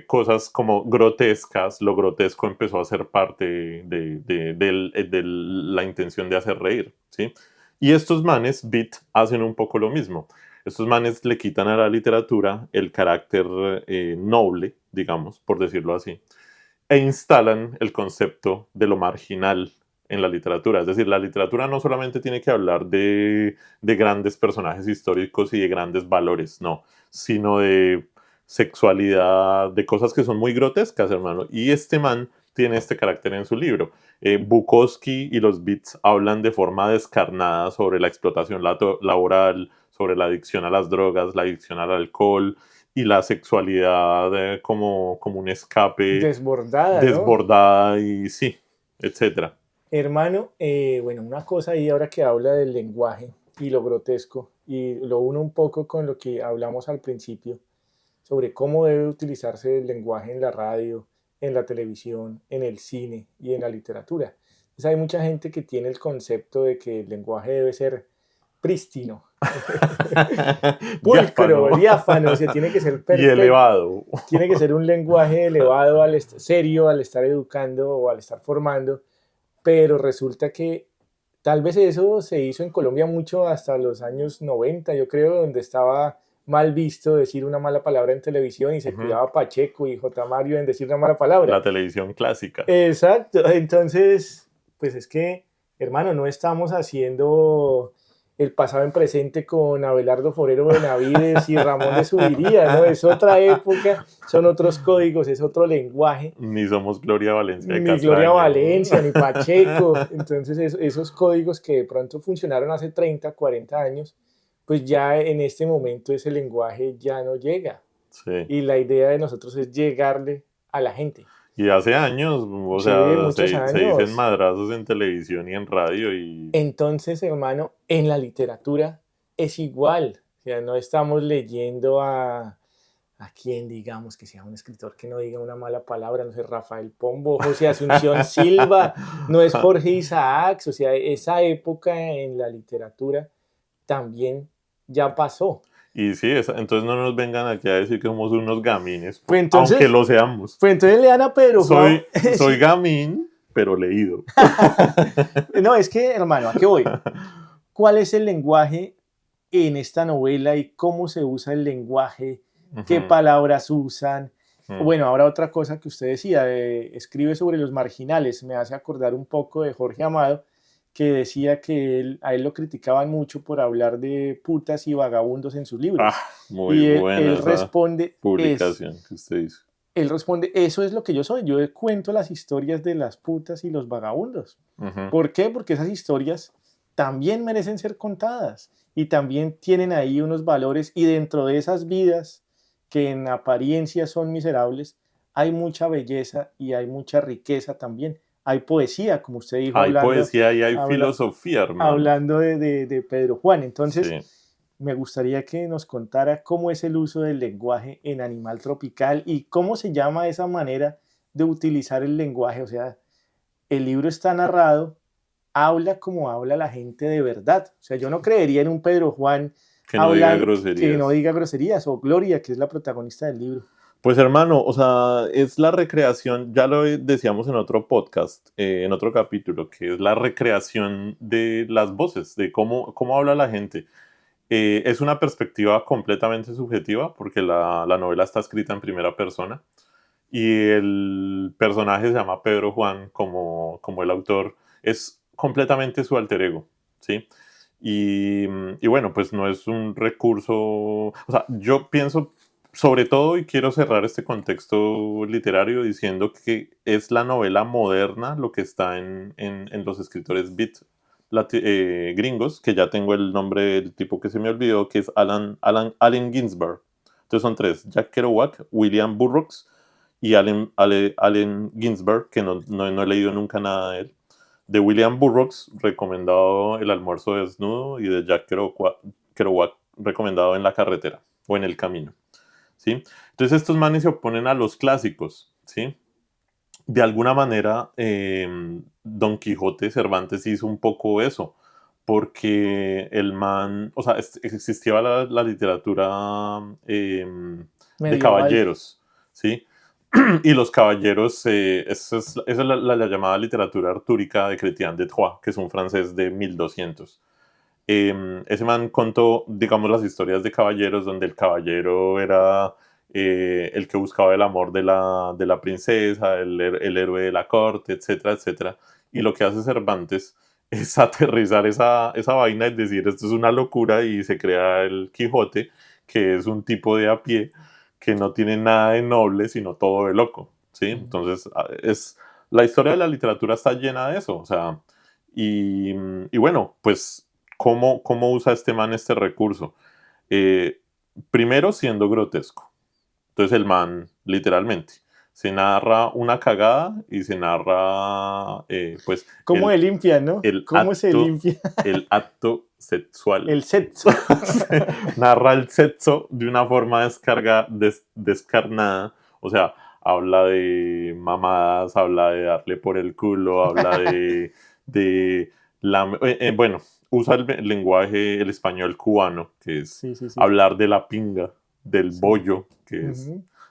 cosas como grotescas, lo grotesco empezó a ser parte de la intención de hacer reír, ¿sí? Y estos manes, Beat, hacen un poco lo mismo. Estos manes le quitan a la literatura el carácter noble, digamos, por decirlo así, e instalan el concepto de lo marginal en la literatura. Es decir, la literatura no solamente tiene que hablar de grandes personajes históricos y de grandes valores, no, sino de sexualidad, de cosas que son muy grotescas, hermano. Y este man tiene este carácter en su libro. Bukowski y los Beats hablan de forma descarnada sobre la explotación laboral, sobre la adicción a las drogas, la adicción al alcohol y la sexualidad como un escape Desbordada, ¿no? desbordada y sí, etcétera. Hermano, bueno, una cosa ahí ahora que habla del lenguaje y lo grotesco, y lo uno un poco con lo que hablamos al principio, sobre cómo debe utilizarse el lenguaje en la radio, en la televisión, en el cine y en la literatura. Entonces hay mucha gente que tiene el concepto de que el lenguaje debe ser prístino, pulcro, diáfano, o sea, tiene que ser Y perfecto. elevado. Tiene que ser un lenguaje elevado, serio al estar educando o al estar formando, pero resulta que tal vez eso se hizo en Colombia mucho hasta los años 90, yo creo, donde estaba mal visto decir una mala palabra en televisión y se cuidaba Pacheco y J. Mario en decir una mala palabra. La televisión clásica. Exacto, entonces, pues es que, hermano, no estamos haciendo el pasado en presente con Abelardo Forero Benavides y Ramón de Subiría, ¿no? Es otra época, son otros códigos, es otro lenguaje. Ni somos Gloria Valencia de Ni Castaño. Gloria Valencia, ni Pacheco. Entonces, esos códigos que de pronto funcionaron hace 30, 40 años, pues ya en este momento ese lenguaje ya no llega. Sí. Y la idea de nosotros es llegarle a la gente. Y hace años, o Sí, sea, muchos se años. dicen madrazos en televisión y en radio y... Entonces, hermano, en la literatura es igual. O sea, no estamos leyendo a quién, digamos, que sea un escritor que no diga una mala palabra, no sé, Rafael Pombo, José Asunción Silva, no es Jorge Isaacs. O sea, esa época en la literatura también ya pasó. Y sí, entonces no nos vengan aquí a decir que somos unos gamines, Pues entonces, aunque lo seamos. Pues entonces lean a Pedro Juan. Soy gamín, pero leído. No, es que, hermano, ¿a qué voy? ¿Cuál es el lenguaje en esta novela y cómo se usa el lenguaje? ¿Qué palabras usan? Bueno, ahora otra cosa que usted decía, escribe sobre los marginales, me hace acordar un poco de Jorge Amado, que decía que a él lo criticaban mucho por hablar de putas y vagabundos en sus libros. Muy y buena él esa responde, publicación que usted hizo. él responde, eso es lo que yo soy, yo cuento las historias de las putas y los vagabundos. Ujú. ¿Por qué? Porque esas historias también merecen ser contadas y también tienen ahí unos valores, y dentro de esas vidas que en apariencia son miserables, hay mucha belleza y hay mucha riqueza también. Hay poesía, como usted dijo, Hay poesía y hay habla- filosofía, hermano. hablando de Pedro Juan. Entonces, Sí. me gustaría que nos contara cómo es el uso del lenguaje en Animal Tropical y cómo se llama esa manera de utilizar el lenguaje. O sea, el libro está narrado, habla como habla la gente de verdad. O sea, yo no creería en un Pedro Juan Que no diga hablando, groserías. que no diga groserías, o Gloria, que es la protagonista del libro. Pues hermano, o sea, es la recreación, ya lo decíamos en otro podcast, en otro capítulo, que es la recreación de las voces, de cómo habla la gente. Es una perspectiva completamente subjetiva porque la novela está escrita en primera persona y el personaje se llama Pedro Juan como el autor, es completamente su alter ego, ¿sí? Y bueno, pues no es un recurso, o sea, yo pienso sobre todo, y quiero cerrar este contexto literario diciendo que es la novela moderna lo que está en los escritores beat gringos, que ya tengo el nombre del tipo que se me olvidó, que es Allen Ginsberg. Entonces son tres: Jack Kerouac, William Burroughs y Allen Ginsberg, que no he leído nunca nada de él. De William Burroughs, recomendado El almuerzo desnudo, y de Jack Kerouac, recomendado En la carretera o En el camino, ¿sí? Entonces estos manes se oponen a los clásicos, ¿sí? De alguna manera, Don Quijote, Cervantes hizo un poco eso, porque el man, o sea, existía la literatura de Medieval. caballeros, ¿sí? Y los caballeros, esa es la llamada literatura artúrica de Chrétien de Troyes, que es un francés de 1200. Ese man contó, digamos, las historias de caballeros, donde el caballero era el que buscaba el amor de la princesa, el héroe de la corte, etcétera, etcétera. Y lo que hace Cervantes es aterrizar esa vaina y decir, esto es una locura, y se crea el Quijote, que es un tipo de a pie que no tiene nada de noble, sino todo de loco, ¿sí? Entonces, la historia de la literatura está llena de eso, o sea, y bueno, pues, ¿cómo usa este man este recurso? Primero, siendo grotesco. Entonces, el man, literalmente, se narra una cagada y se narra, pues... ¿Cómo se limpia, no? ¿Cómo se limpia? El acto sexual. El sexo. Narra el sexo de una forma descarnada. O sea, habla de mamadas, habla de darle por el culo, habla bueno, usa el lenguaje, el español cubano, que es Sí. hablar de la pinga, del bollo, que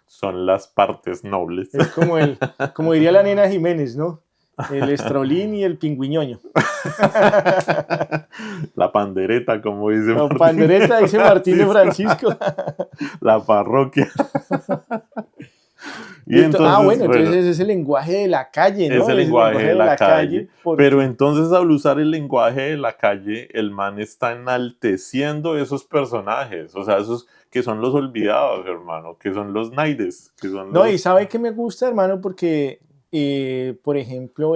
son las partes nobles. Es como diría la nena Jiménez, ¿no? El estrolín y el pingüiñoño. La pandereta, como dice La Martín. pandereta, dice Martín de Francisco. La parroquia. Y entonces, entonces es el lenguaje de la calle, ¿no? Es el lenguaje de la calle. porque... Pero entonces, al usar el lenguaje de la calle, el man está enalteciendo esos personajes. O sea, esos que son los olvidados, hermano, que son los naides. Y ¿sabe qué me gusta, hermano? Porque, por ejemplo,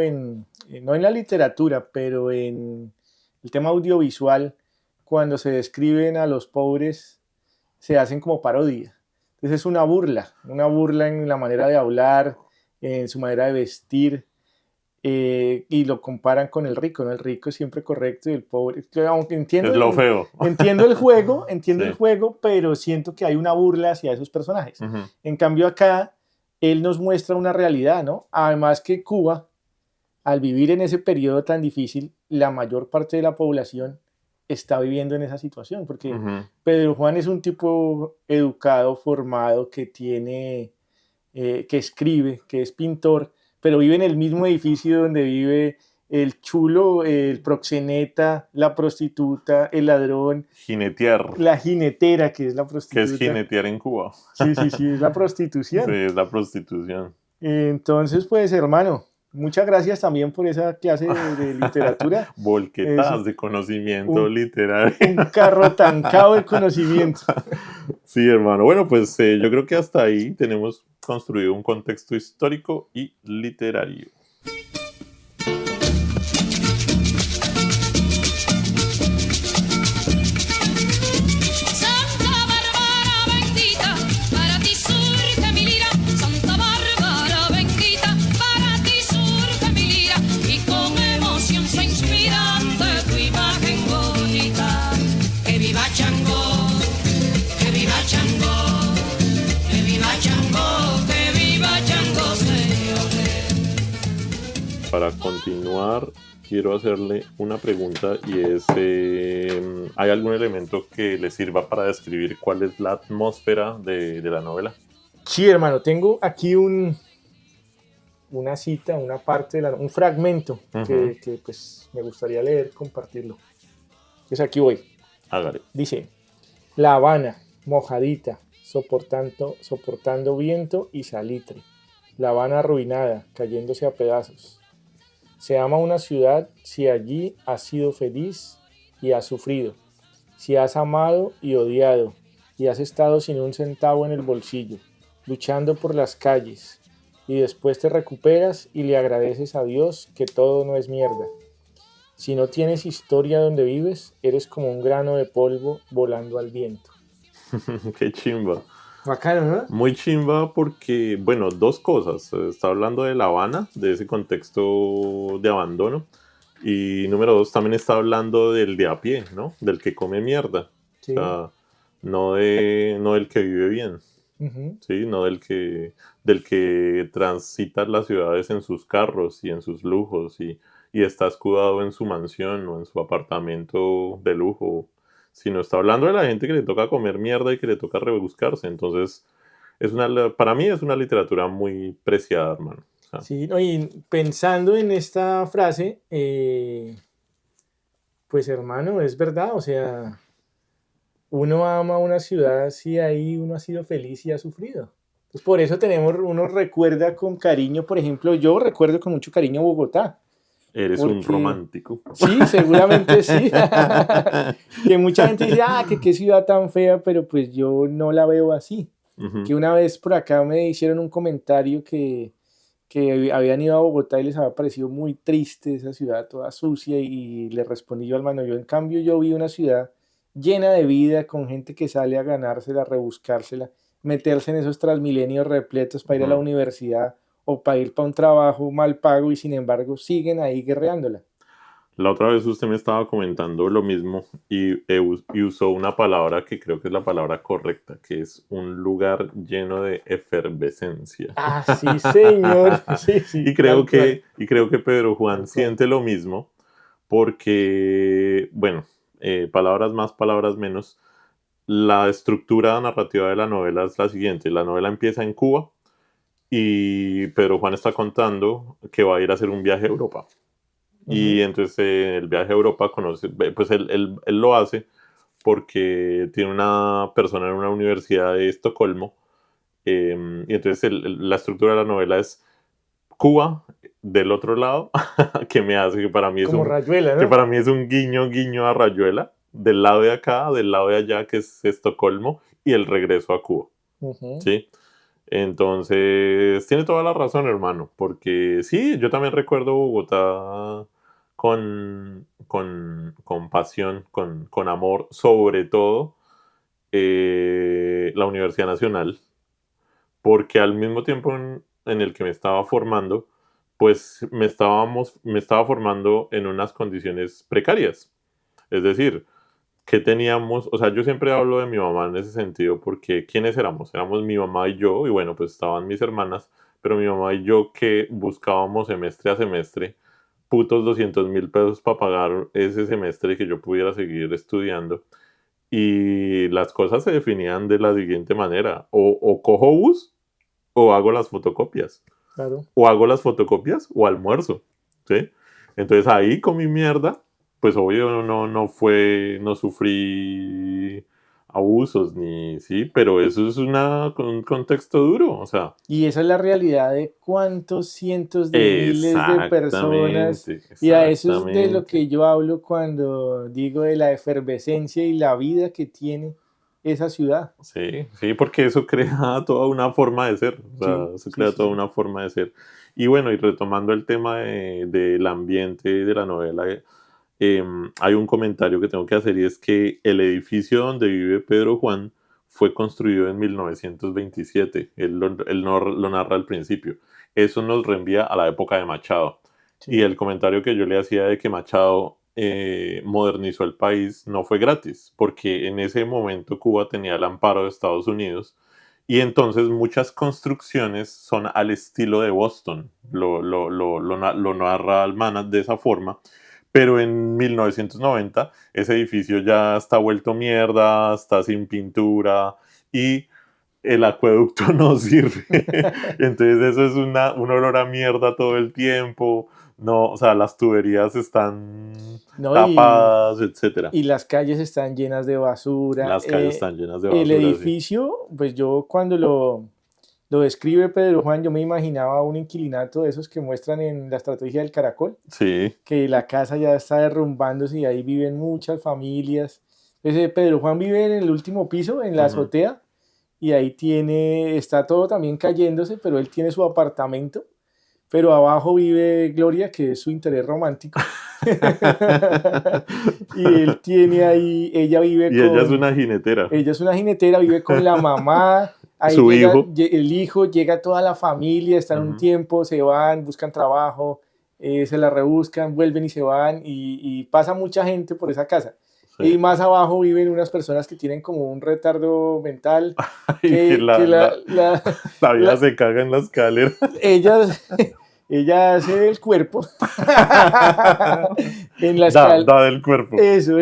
no en la literatura, pero en el tema audiovisual, cuando se describen a los pobres, se hacen como parodia. Entonces es una burla en la manera de hablar, en su manera de vestir, y lo comparan con el rico, ¿no? El rico es siempre correcto y el pobre, aunque entiendo... Es lo feo. Entiendo el juego, Sí. el juego, pero siento que hay una burla hacia esos personajes. Uh-huh. En cambio acá, él nos muestra una realidad, ¿no? Además que Cuba, al vivir en ese periodo tan difícil, la mayor parte de la población está viviendo en esa situación, porque Pedro Juan es un tipo educado, formado, que tiene, que escribe, que es pintor, pero vive en el mismo edificio donde vive el chulo, el proxeneta, la prostituta, el ladrón. Jinetear. La jinetera, que es la prostituta. ¿Qué es jinetear en Cuba? Sí, es la prostitución. Sí, es la prostitución. Entonces, pues, hermano, muchas gracias también por esa clase de literatura. Volquetadas de conocimiento literario. Un carro tancado de conocimiento. Sí, hermano. Bueno, pues yo creo que hasta ahí tenemos construido un contexto histórico y literario. Para continuar, quiero hacerle una pregunta y es, ¿hay algún elemento que le sirva para describir cuál es la atmósfera de la novela? Sí, hermano, tengo aquí una cita, una parte, un fragmento que pues me gustaría leer, compartirlo. Pues aquí voy. Hágale. Dice, La Habana, mojadita, soportando viento y salitre. La Habana arruinada, cayéndose a pedazos. Se ama una ciudad si allí has sido feliz y has sufrido, si has amado y odiado, y has estado sin un centavo en el bolsillo, luchando por las calles, y después te recuperas y le agradeces a Dios que todo no es mierda. Si no tienes historia donde vives, eres como un grano de polvo volando al viento. Qué chimba. Bacano, ¿no? Muy chimba porque, bueno, dos cosas. Está hablando de La Habana, de ese contexto de abandono. Y número dos, también está hablando del de a pie, ¿no? Del que come mierda. Sí. O sea, no del que vive bien. Uh-huh. ¿Sí? No del que transita las ciudades en sus carros y en sus lujos y está escudado en su mansión o en su apartamento de lujo, sino está hablando de la gente que le toca comer mierda y que le toca rebuscarse. Entonces, para mí es una literatura muy preciada, hermano. O sea, sí, no, y pensando en esta frase, pues hermano, es verdad, o sea, uno ama una ciudad si ahí uno ha sido feliz y ha sufrido. Entonces, por eso uno recuerda con cariño, por ejemplo, yo recuerdo con mucho cariño Bogotá. Eres un romántico. Sí, seguramente sí. Que mucha gente dice, que qué ciudad tan fea, pero pues yo no la veo así. Uh-huh. Que una vez por acá me hicieron un comentario que habían ido a Bogotá y les había parecido muy triste esa ciudad toda sucia, y le respondí yo, hermano, yo en cambio yo vi una ciudad llena de vida, con gente que sale a ganársela, a rebuscársela, meterse en esos transmilenios repletos para ir a la universidad o para ir para un trabajo mal pago, y sin embargo siguen ahí guerreándola. La otra vez usted me estaba comentando lo mismo y usó una palabra que creo que es la palabra correcta, que es un lugar lleno de efervescencia. Ah, sí, señor. Sí, y creo que Pedro Juan siente lo mismo porque, bueno, palabras más, palabras menos, la estructura narrativa de la novela es la siguiente. La novela empieza en Cuba y Pedro Juan está contando que va a ir a hacer un viaje a Europa. Uh-huh. Y entonces el viaje a Europa pues él lo hace porque tiene una persona en una universidad de Estocolmo, y entonces la estructura de la novela es Cuba del otro lado, que me hace que para mí es como Rayuela, ¿no? Que para mí es un guiño a Rayuela, del lado de acá, del lado de allá, que es Estocolmo, y el regreso a Cuba. Uh-huh. ¿Sí? Entonces, tiene toda la razón, hermano, porque sí, yo también recuerdo Bogotá con pasión, con amor, sobre todo la Universidad Nacional, porque al mismo tiempo en el que me estaba formando, pues me estaba formando en unas condiciones precarias. Es decir, que teníamos, o sea, yo siempre hablo de mi mamá en ese sentido, porque ¿quiénes éramos? Éramos mi mamá y yo, y bueno, pues estaban mis hermanas, pero mi mamá y yo que buscábamos semestre a semestre putos 200,000 pesos para pagar ese semestre y que yo pudiera seguir estudiando. Y las cosas se definían de la siguiente manera: o cojo bus o hago las fotocopias. Claro. O hago las fotocopias o almuerzo, ¿sí? Entonces ahí con mi mierda, pues obvio no sufrí abusos, sí, pero eso es un contexto duro, o sea, Y esa es la realidad de cuántos cientos de miles de personas. exactamente, Y a eso es de lo exactamente. que yo hablo cuando digo de la efervescencia y la vida que tiene esa ciudad. Sí, porque eso crea toda una forma de ser, o Sí, sea, eso sí, crea sí, toda sí. una forma de ser. Y bueno, y retomando el tema del ambiente de la novela, hay un comentario que tengo que hacer y es que el edificio donde vive Pedro Juan fue construido en 1927. Él no lo narra al principio. Eso nos reenvía a la época de Machado. Y Sí. el comentario que yo le hacía de que Machado modernizó el país no fue gratis, porque en ese momento Cuba tenía el amparo de Estados Unidos y entonces muchas construcciones son al estilo de Boston. Lo narra Almanas de esa forma, pero en 1990 ese edificio ya está vuelto mierda, está sin pintura y el acueducto no sirve. Entonces eso es un olor a mierda todo el tiempo. No, o sea, las tuberías están ¿No? tapadas, etcétera. Y las calles están llenas de basura. Las calles están llenas de El basura, sí. edificio, pues yo cuando lo describe Pedro Juan, yo me imaginaba un inquilinato de esos que muestran en la estrategia del caracol, Sí. que la casa ya está derrumbándose y ahí viven muchas familias. Ese Pedro Juan vive en el último piso, en la Ujú. azotea, y ahí está todo también cayéndose, pero él tiene su apartamento, pero abajo vive Gloria, que es su interés romántico. Y él tiene ahí, Y ella es una jinetera. ella es una jinetera, vive con la mamá, ahí Su llega hijo. el hijo, llega toda la familia, están un Ujú. tiempo, se van, buscan trabajo, se la rebuscan, vuelven y se van, y pasa mucha gente por esa casa. Y Sí. más abajo viven unas personas que tienen como un retardo mental, Y que que la vida la- se caga en la escalera. ella, ella hace el cuerpo en la Da, escalera. da del cuerpo. Eso,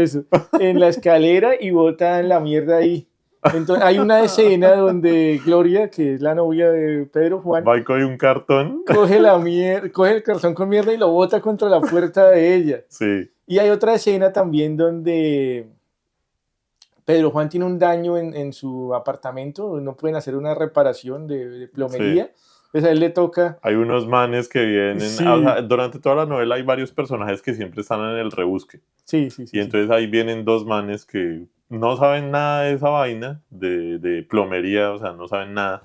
en la escalera y botan la mierda ahí. Entonces, hay una escena donde Gloria, que es la novia de Pedro Juan, Va y coge un cartón. coge el cartón con mierda y lo bota contra la puerta de ella. Sí. Y hay otra escena también donde Pedro Juan tiene un daño en su apartamento, no pueden hacer una reparación de plomería. Sí. Entonces a él le toca. Hay unos manes que vienen. O Sí, sea, durante toda la novela hay varios personajes que siempre están en el rebusque. sí. Y entonces ahí vienen dos manes que no saben nada de esa vaina, de plomería, o sea, no saben nada.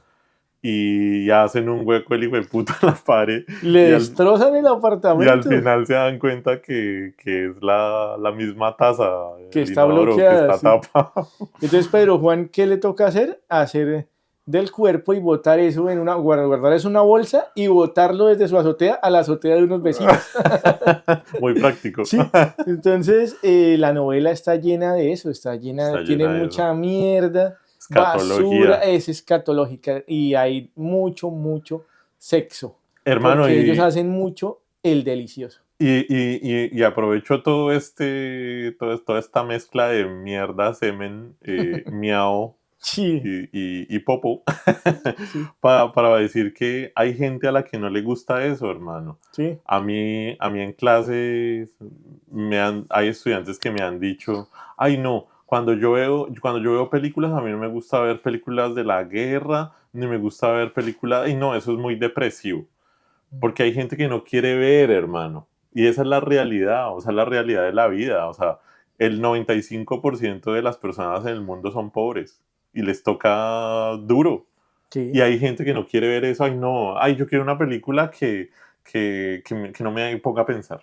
Y hacen un hueco el hijo de puta en la pared. Le Y destrozan el y al apartamento final se dan cuenta que es la misma taza, que el está inodoro que bloqueada. está Sí. tapado. Entonces Pedro Juan, ¿qué le toca hacer? Hacer del cuerpo y botar eso guardar eso en una bolsa y botarlo desde su azotea a la azotea de unos vecinos. Muy práctico. Sí, entonces la novela está llena de eso, Está tiene llena de mucha mierda, Escatología. basura, es escatológica y hay mucho sexo, Hermano, porque ellos hacen mucho el delicioso. y aprovecho toda esta mezcla de mierda, semen, miau Sí, y popo sí, para decir que hay gente a la que no le gusta eso, hermano. sí. A mí en clases hay estudiantes que me han dicho, ay no, cuando yo veo películas, a mí no me gusta ver películas de la guerra, ni me gusta ver películas, y no, eso es muy depresivo. Porque hay gente que no quiere ver, hermano. Y esa es la realidad, o sea, la realidad de la vida. O sea, el 95% de las personas en el mundo son pobres y les toca duro. Sí. Y hay gente que no quiere ver eso. Ay, no, ay, yo quiero una película que no me ponga a pensar.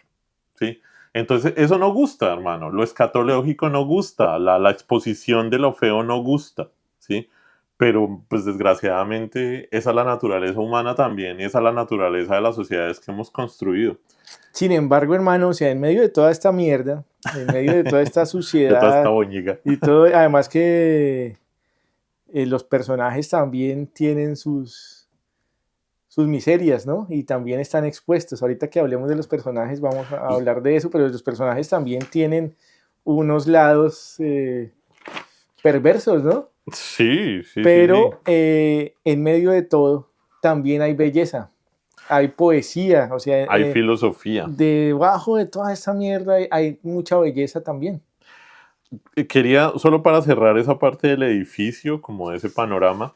¿Sí? Entonces, eso no gusta, hermano. Lo escatológico no gusta. La exposición de lo feo no gusta. ¿Sí? Pero, pues, desgraciadamente, esa es la naturaleza humana también. Y esa es la naturaleza de las sociedades que hemos construido. Sin embargo, hermano, o sea, en medio de toda esta mierda, en medio de toda esta De suciedad toda esta boñiga. y todo, además que los personajes también tienen sus miserias, ¿no? Y también están expuestos. Ahorita que hablemos de los personajes vamos a hablar de eso, pero los personajes también tienen unos lados perversos, ¿no? Sí. Pero en medio de todo también hay belleza, hay poesía, o sea, Hay filosofía. debajo de toda esta mierda hay mucha belleza también. quería, solo para cerrar esa parte del edificio, como ese panorama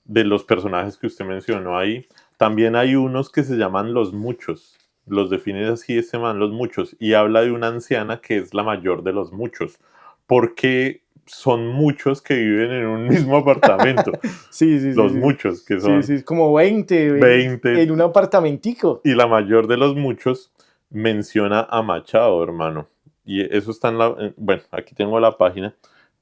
de los personajes que usted mencionó ahí, también hay unos que se llaman los muchos. Los define así este man, los muchos, y habla de una anciana que es la mayor de los muchos, porque son muchos que viven en un mismo apartamento. Sí, sí, sí. Los sí. muchos, que Sí, son sí, como 20 20. en un apartamentico. Y la mayor de los muchos menciona a Machado, hermano. Y eso está en la... Bueno, aquí tengo la página,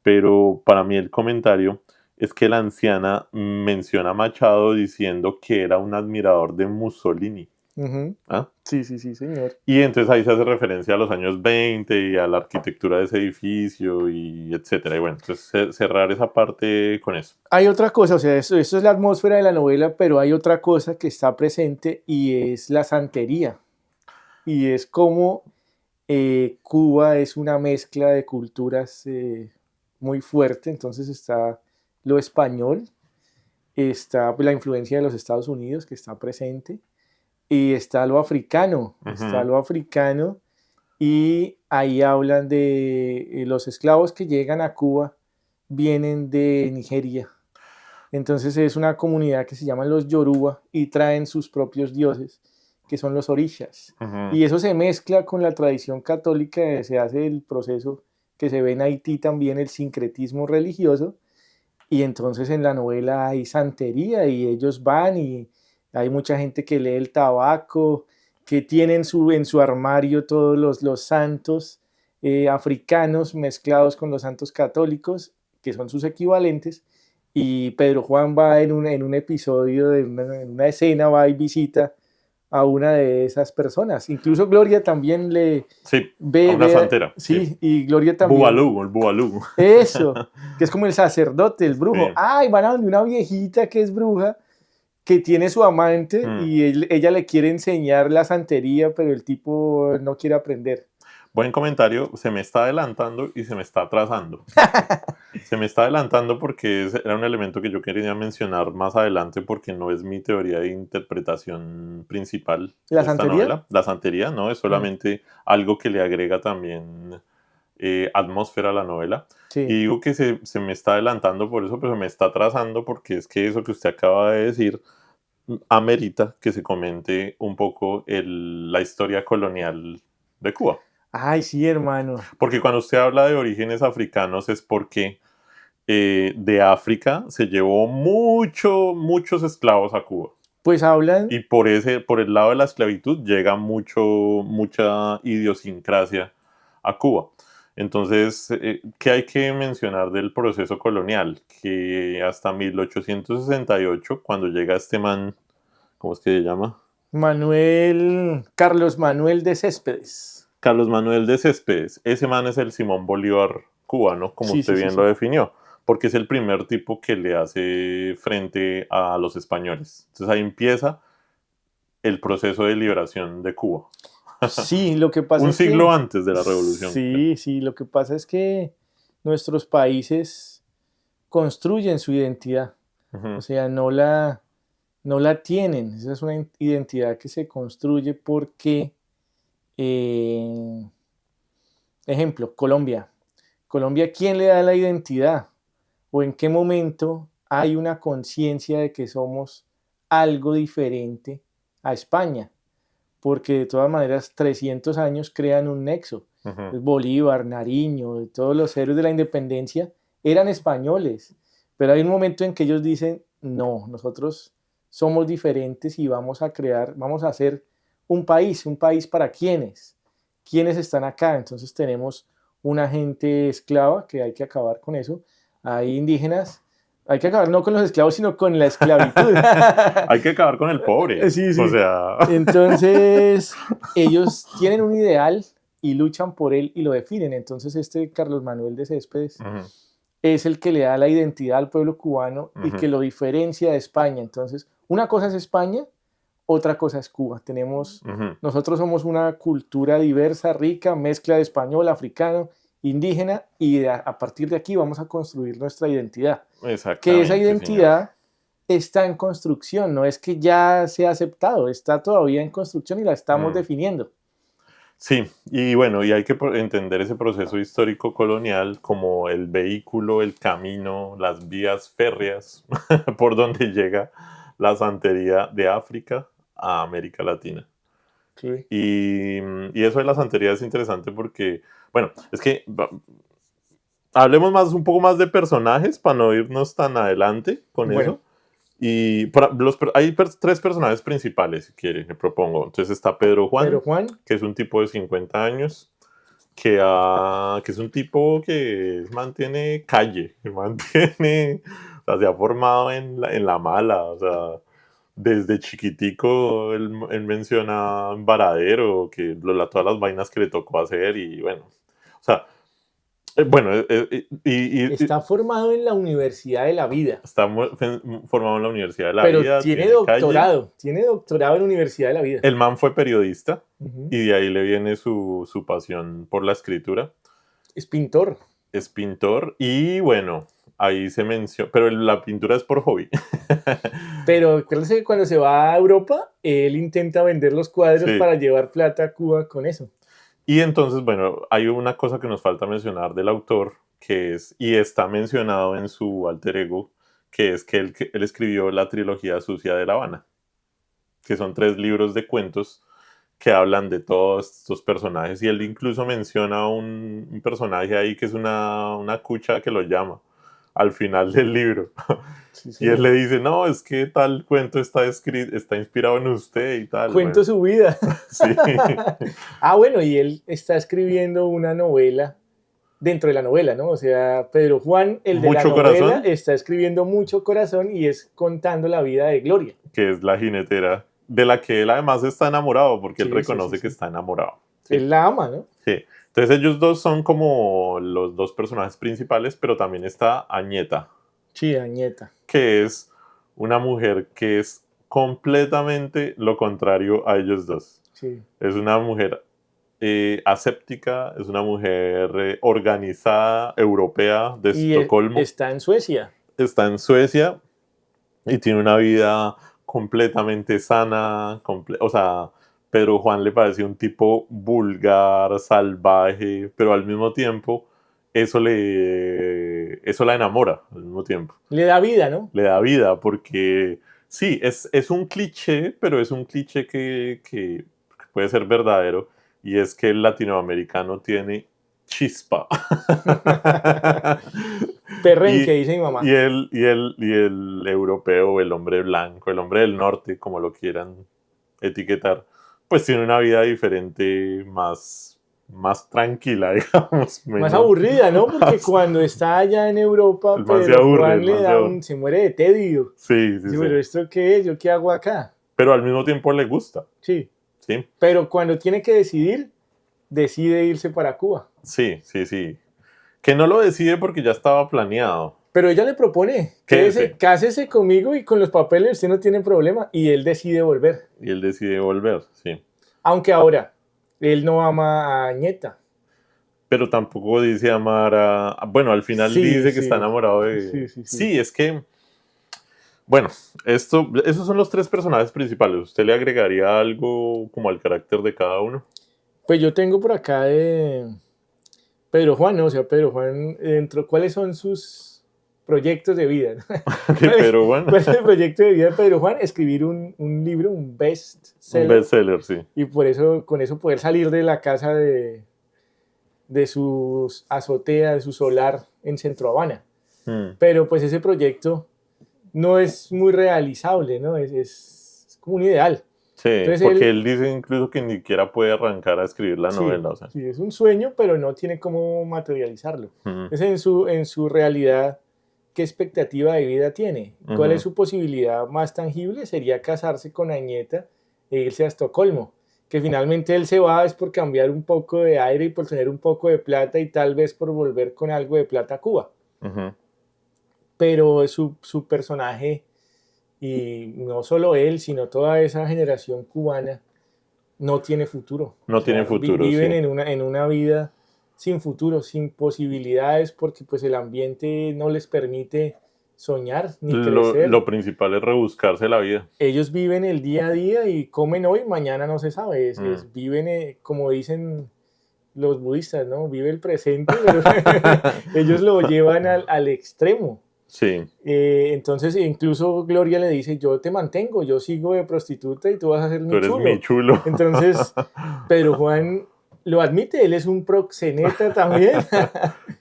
pero para mí el comentario es que la anciana menciona a Machado diciendo que era un admirador de Mussolini. Ujú. ¿Ah? Sí, sí, sí, señor. Y entonces ahí se hace referencia a los años 20 y a la arquitectura de ese edificio y etcétera. Y bueno, entonces cerrar esa parte con eso. Hay otra cosa, o sea, eso es la atmósfera de la novela, pero hay otra cosa que está presente y es la santería. Y es como Cuba es una mezcla de culturas muy fuerte, entonces está lo español, está pues, la influencia de los Estados Unidos que está presente, y está lo africano, y ahí hablan de los esclavos que llegan a Cuba, vienen de Nigeria. Entonces es una comunidad que se llaman los Yoruba y traen sus propios dioses, que son los orishas. Y eso se mezcla con la tradición católica, se hace el proceso que se ve en Haití también, el sincretismo religioso, y entonces en la novela hay santería y ellos van y hay mucha gente que lee el tabaco, que tienen en su armario todos los santos africanos mezclados con los santos católicos, que son sus equivalentes, y Pedro Juan va en un episodio, en una escena, va y visita a una de esas personas. Incluso Gloria también le a una santera. Sí, y Gloria también. El bubalú. Eso, que es como el sacerdote, el brujo. Sí. Ay, van a donde una viejita que es bruja, que tiene su amante y ella le quiere enseñar la santería, pero el tipo no quiere aprender. Buen comentario, se me está adelantando y se me está atrasando. Se me está adelantando porque era un elemento que yo quería mencionar más adelante porque no es mi teoría de interpretación principal. ¿La de esta santería? Novela. La santería no, es solamente algo que le agrega también atmósfera a la novela. Sí. Y digo que se me está adelantando por eso, pero se me está atrasando porque es que eso que usted acaba de decir amerita que se comente un poco la historia colonial de Cuba. Ay, sí, hermano. Porque cuando usted habla de orígenes africanos es porque de África se llevó muchos esclavos a Cuba. Pues hablan... Y por el lado de la esclavitud llega mucha idiosincrasia a Cuba. Entonces, ¿qué hay que mencionar del proceso colonial? Que hasta 1868, cuando llega este man, ¿cómo es que se llama? Carlos Manuel de Céspedes. Carlos Manuel de Céspedes. Ese man es el Simón Bolívar cubano, como usted bien lo definió, porque es el primer tipo que le hace frente a los españoles. Entonces ahí empieza el proceso de liberación de Cuba. Sí, lo que pasa Un es siglo que, antes de la revolución. Sí, lo que pasa es que nuestros países construyen su identidad. O sea, no la tienen. Esa es una identidad que se construye porque, ejemplo, Colombia. Colombia, ¿quién le da la identidad? ¿O en qué momento hay una conciencia de que somos algo diferente a España? Porque de todas maneras 300 años crean un nexo. Bolívar, Nariño, todos los héroes de la independencia eran españoles, pero hay un momento en que ellos dicen, no, nosotros somos diferentes y vamos a hacer un país para ¿quiénes? ¿Quiénes están acá? Entonces tenemos una gente esclava, que hay que acabar con eso, hay indígenas. Hay que acabar no con los esclavos, sino con la esclavitud. Hay que acabar con el pobre. Sí. O sea... Entonces, ellos tienen un ideal y luchan por él y lo definen. Entonces, Carlos Manuel de Céspedes es el que le da la identidad al pueblo cubano y que lo diferencia de España. Entonces, una cosa es España, otra cosa es Cuba. Nosotros somos una cultura diversa, rica, mezcla de español, africano, indígena, y a partir de aquí vamos a construir nuestra identidad. Que esa identidad está en construcción, no es que ya sea aceptado, está todavía en construcción y la estamos definiendo. Sí, y bueno, y hay que entender ese proceso histórico colonial como el vehículo, el camino, las vías férreas por donde llega la santería de África a América Latina. Sí. Y eso de la santería es interesante porque, bueno, es que hablemos un poco más de personajes para no irnos tan adelante con Bueno. eso. Y hay tres personajes principales, si quiere, me propongo. Entonces está Pedro Juan, Pedro Juan, que es un tipo de 50 años, que es un tipo que mantiene calle, que mantiene, o sea, se ha formado en la mala, o sea, desde chiquitico él menciona Varadero, que todas las vainas que le tocó hacer y bueno, o sea, bueno, está formado en la Universidad de la Vida, está formado en la Universidad de la pero Vida, tiene tiene calle. doctorado, tiene doctorado en la Universidad de la Vida. El man fue periodista Ujú. y de ahí le viene su pasón por la escritura. Es pintor. Es pintor y bueno, ahí se menciona, pero la pintura es por hobby. Pero acuérdense que cuando se va a Europa, él intenta vender los cuadros Sí. para llevar plata a Cuba con eso. Y entonces, bueno, hay una cosa que nos falta mencionar del autor, que es, y está mencionado en su alter ego, que es que él escribió la trilogía sucia de La Habana, que son 3 libros de cuentos que hablan de todos estos personajes, y él incluso menciona un personaje ahí que es una cucha que lo llama al final del libro. Sí, sí. Y él le dice, no, es que tal cuento está inspirado en usted y tal. Cuento Bueno, su vida. sí. Ah, bueno, y él está escribiendo una novela dentro de la novela, ¿no? O sea, Pedro Juan, el de la Mucho novela, corazón. está escribiendo Mucho Corazón y es contando la vida de Gloria. Que es la jinetera, de la que él además está enamorado, porque él Sí, reconoce sí, sí, que sí. está enamorado. Sí, Él la ama, ¿no? sí. Entonces ellos dos son como los 2 personajes principales, pero también está Añeta, Sí, Añeta. que es una mujer que es completamente lo contrario a ellos dos. Sí. Es una mujer aséptica, es una mujer organizada, europea, de Y Estocolmo. está en Suecia. Está en Suecia y tiene una vida completamente sana, o sea, Pedro Juan le parecía un tipo vulgar, salvaje, pero al mismo tiempo eso la enamora al mismo tiempo. Le da vida, ¿no? Le da vida porque sí, es un cliché, pero es un cliché que puede ser verdadero, y es que el latinoamericano tiene chispa. Perrenque, dice mi mamá. Y el europeo, el hombre blanco, el hombre del norte, como lo quieran etiquetar, pues tiene una vida diferente, más tranquila, digamos. Más aburrida, ¿no? Porque cuando está allá en Europa, El man se Pedro aburre, Juan el le man se da aburre. se muere de tedio. Sí, sí, Sí, sí. pero ¿esto qué es? ¿Yo qué hago acá? Pero al mismo tiempo le gusta, Sí. ¿sí? Pero cuando tiene que decidir, decide irse para Cuba. Sí, sí, sí. Que no lo decide porque ya estaba planeado. Pero ella le propone, Quédese. cásese conmigo y con los papeles usted no tiene problema. Y él decide volver. Y él decide volver, sí. Aunque ahora, él no ama a Añeta. Pero tampoco dice amar a... Bueno, al final Sí, dice que sí. está enamorado de... Sí, sí, sí. Sí, es que... Bueno, esos son los 3 personajes principales. ¿Usted le agregaría algo como al carácter de cada uno? Pues yo tengo por acá de Pedro Juan, ¿no? O sea, Pedro Juan, ¿cuáles son sus proyectos de vida? Pero bueno, ¿Cuál es el proyecto de vida de Pedro Juan? Escribir un libro, un un bestseller. bestseller, sí. Y con eso poder salir de la casa de su azotea, de su solar en Centro Habana. Mm, Pero pues ese proyecto no es muy realizable, ¿no? Es como un ideal. sí, Entonces porque él dice incluso que ni siquiera puede arrancar a escribir la Sí, novela. O sea. sí, es un sueño, pero no tiene cómo materializarlo. Mm, Es en su realidad, ¿qué expectativa de vida tiene? ¿Cuál Ujú. es su posibilidad más tangible? Sería casarse con Añeta e irse a Estocolmo. Que finalmente él se va es por cambiar un poco de aire y por tener un poco de plata y tal vez por volver con algo de plata a Cuba. ujú. Pero su personaje, y no solo él, sino toda esa generación cubana, no tiene futuro. No tiene futuro, Viven sí. en una vida sin futuro, sin posibilidades, porque pues el ambiente no les permite soñar ni crecer. Lo principal es rebuscarse la vida. Ellos viven el día a día y comen hoy, mañana no se sabe. Viven, como dicen los budistas, ¿no? Vive el presente, pero ellos lo llevan al extremo. Sí. Entonces, incluso Gloria le dice, yo te mantengo, yo sigo de prostituta y tú vas a ser mi Tú eres chulo. mi chulo. Entonces, Pedro Juan lo admite, él es un proxeneta también.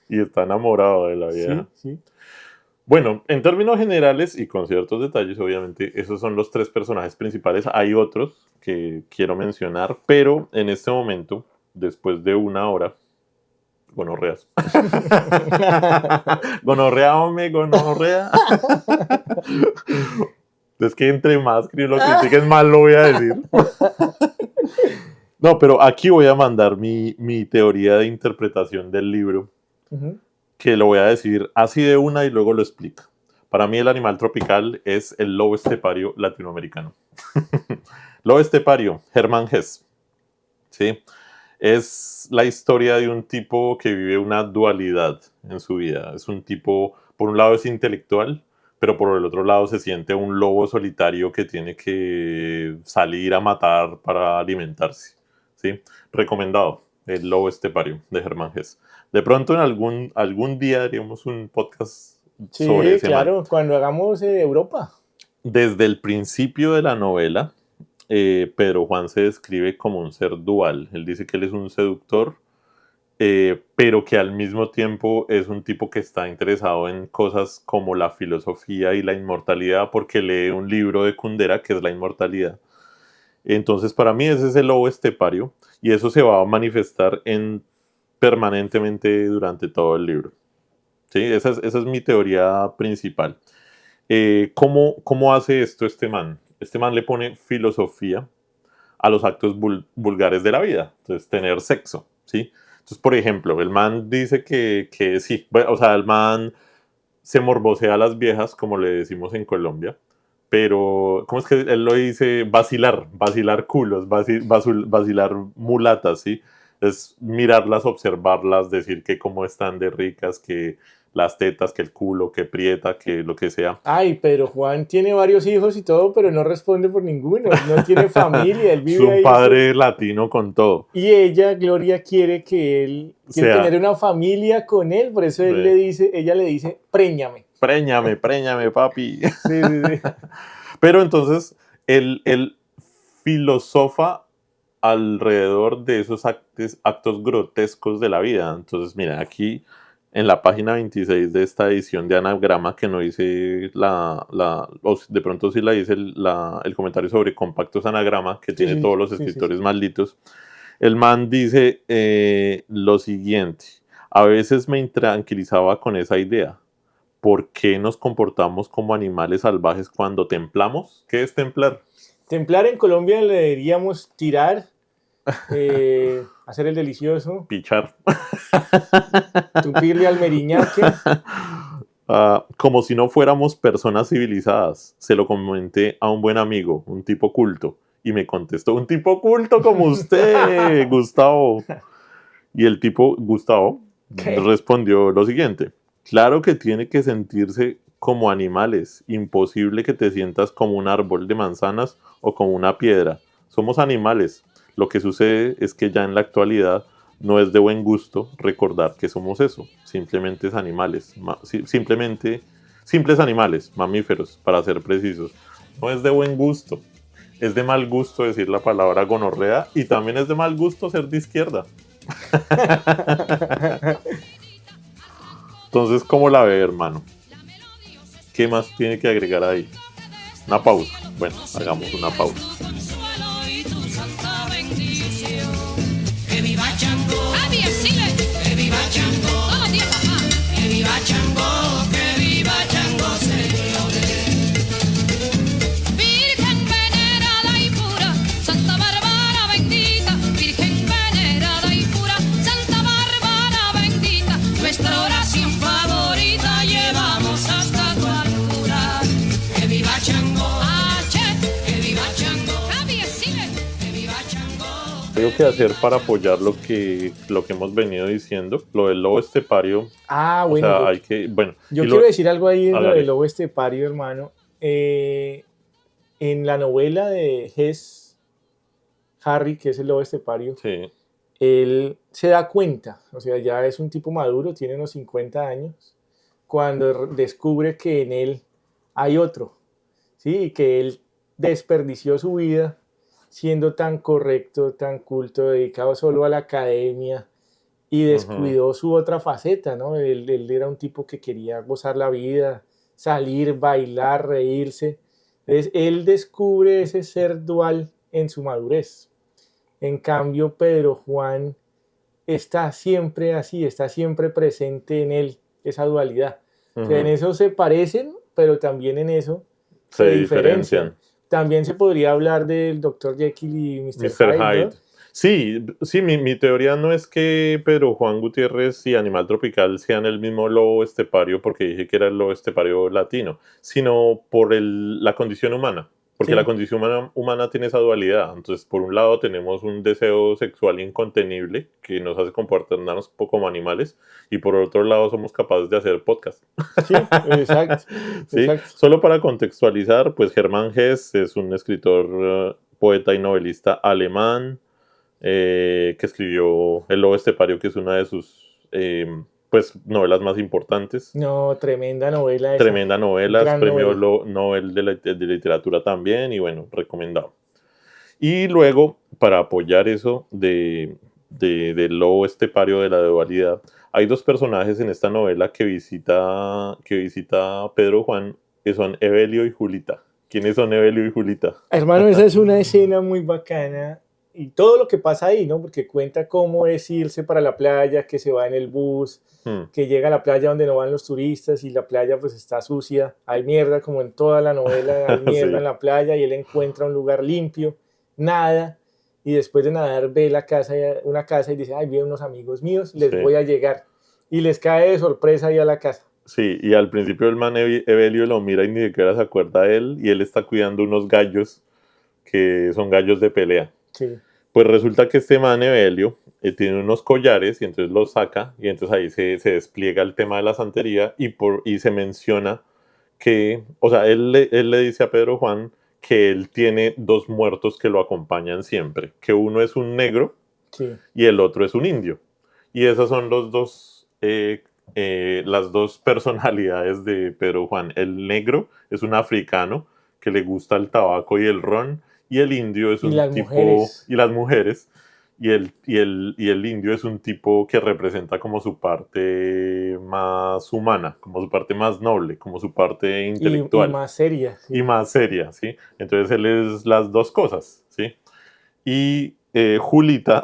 Y está enamorado de la vida. Sí. Bueno, en términos generales y con ciertos detalles, obviamente, esos son los 3 personajes principales. Hay otros que quiero mencionar, pero en este momento, después de 1 hora, gonorreas. Gonorrea, hombre, gonorrea. Es que entre más lo critiques, más lo voy a decir. No, pero aquí voy a mandar mi teoría de interpretación del libro. Uh-huh. Que lo voy a decir así de una y luego lo explico. Para mí el animal tropical es el lobo estepario latinoamericano. Lobo estepario, Hermann Hesse. ¿Sí? Es la historia de un tipo que vive una dualidad en su vida. Es un tipo, por un lado es intelectual, pero por el otro lado se siente un lobo solitario que tiene que salir a matar para alimentarse. ¿Sí? Recomendado, el lobo estepario de Hermann Hesse. De pronto en algún día haríamos un podcast sobre ese claro, man. Cuando hagamos Europa. Desde el principio de la novela, Pedro Juan se describe como un ser dual. Él dice que él es un seductor, pero que al mismo tiempo es un tipo que está interesado en cosas como la filosofía y la inmortalidad, porque lee un libro de Kundera que es la inmortalidad. Entonces, para mí ese es el lobo estepario, y eso se va a manifestar permanentemente durante todo el libro. ¿Sí? Esa es mi teoría principal. ¿Cómo hace esto este man? Este man le pone filosofía a los actos vulgares de la vida. Entonces, tener sexo, ¿sí? Entonces, por ejemplo, el man dice que sí, o sea, el man se morbosea a las viejas, como le decimos en Colombia, pero, ¿cómo es que él lo dice? Vacilar culos, vacilar mulatas, ¿sí? Es mirarlas, observarlas, decir que cómo están de ricas, que las tetas, que el culo, que prieta, que lo que sea. Ay, pero Juan tiene varios hijos y todo, pero no responde por ninguno. No tiene familia, él vive Es un ahí. padre latino con todo. Y ella, Gloria, quiere que él quiere tener una familia con él, por eso ella le dice, préñame. Préñame, papi. Sí. Pero entonces, él filosofa alrededor de esos actos grotescos de la vida. Entonces, mira, aquí en la página 26 de esta edición de Anagrama, que no dice o de pronto sí la dice el comentario sobre Compactos Anagrama, que tiene todos los escritores malditos, el man dice lo siguiente: a veces me intranquilizaba con esa idea. ¿Por qué nos comportamos como animales salvajes cuando templamos? ¿Qué es templar? Templar en Colombia le diríamos tirar, hacer el delicioso, Pichar. tupirle al meriñaque. Como si no fuéramos personas civilizadas. Se lo comenté a un buen amigo, un tipo culto, y me contestó: un tipo culto como usted, Gustavo. Y el tipo, Gustavo, respondió lo siguiente: claro que tiene que sentirse como animales. Imposible que te sientas como un árbol de manzanas o como una piedra. Somos animales. Lo que sucede es que ya en la actualidad no es de buen gusto recordar que somos eso. Simplemente animales. Simples animales, mamíferos, para ser precisos. No es de buen gusto. Es de mal gusto decir la palabra gonorrea, y también es de mal gusto ser de izquierda. Entonces, ¿cómo la ve, hermano? ¿Qué más tiene que agregar ahí? Una pausa. Bueno, hagamos una pausa. Que viva Chango, que viva Chango, que viva Chango, que viva Chango, señores. Virgen venerada y pura, Santa Bárbara bendita, Virgen venerada y pura, Santa Bárbara bendita, nuestra oración favorita llevamos hasta tu altura. Que viva Chango, que viva Chango. que hacer para apoyar lo que hemos venido diciendo, lo del lobo estepario. Ah, O bueno, sea, yo, hay que, bueno, yo y quiero decir algo ahí en lo hágale. del lobo estepario, hermano. En la novela de Hess, Harry, que es el lobo estepario, Sí, él se da cuenta, o sea, ya es un tipo maduro, tiene unos 50 años, cuando descubre que en él hay otro, ¿sí? Y que él desperdició su vida siendo tan correcto, tan culto, dedicado solo a la academia y ujú, descuidó su otra faceta, ¿no? Él era un tipo que quería gozar la vida, salir, bailar, reírse. Entonces, él descubre ese ser dual en su madurez. En cambio, Pedro Juan está siempre así, está siempre presente en él esa dualidad. O sea, en ujú. eso se parecen, pero también en eso Se se diferencian. diferencian. También se podría hablar del Dr. Jekyll y Mr. Mr. Hyde, ¿no? Hyde. Sí, sí, mi teoría no es que Pedro Juan Gutiérrez y Animal Tropical sean el mismo lobo estepario, porque dije que era el lobo estepario latino, sino por la condición humana. Porque la Sí, condición humana tiene esa dualidad. Entonces, por un lado tenemos un deseo sexual incontenible que nos hace comportarnos un poco como animales, y por otro lado somos capaces de hacer podcast. sí, exacto, ¿Sí? exacto. Solo para contextualizar, pues Hermann Hesse es un escritor, poeta y novelista alemán, que escribió El lobo estepario, que es una de sus pues, novelas más importantes. No, tremenda novela esa, Tremenda novela, es gran premio novela. Nobel de literatura también, y bueno, recomendado. Y luego, para apoyar eso del lobo estepario de la dualidad, hay dos personajes en esta novela que visita Pedro Juan, que son Evelio y Julita. ¿Quiénes son Evelio y Julita? Hermano, esa es una escena muy bacana y todo lo que pasa ahí, ¿no? Porque cuenta cómo es irse para la playa, que se va en el bus, Hmm, que llega a la playa donde no van los turistas y la playa pues está sucia, hay mierda como en toda la novela, hay mierda en sí, la playa y él encuentra un lugar limpio, nada, y después de nadar ve la casa, una casa y dice, ay, vienen unos amigos míos, les sí. voy a llegar. Y les cae de sorpresa ahí a la casa. Sí, y al principio el man Evelio lo mira y ni siquiera se acuerda de él, y él está cuidando unos gallos que son gallos de pelea. Sí, Pues resulta que este man Evelio tiene unos collares y entonces los saca, y entonces ahí se despliega el tema de la santería, y se menciona que, o sea, él le dice a Pedro Juan que él tiene dos muertos que lo acompañan siempre, que uno es un negro sí. y el otro es un indio. Y esas son las dos personalidades de Pedro Juan. El negro es un africano que le gusta el tabaco y el ron, y el indio es Y un las tipo, mujeres. y las mujeres, y el indio es un tipo que representa como su parte más humana, como su parte más noble, como su parte Y intelectual más seria, y sí. más seria, ¿sí? Entonces él es las dos cosas, ¿sí? Y Julita,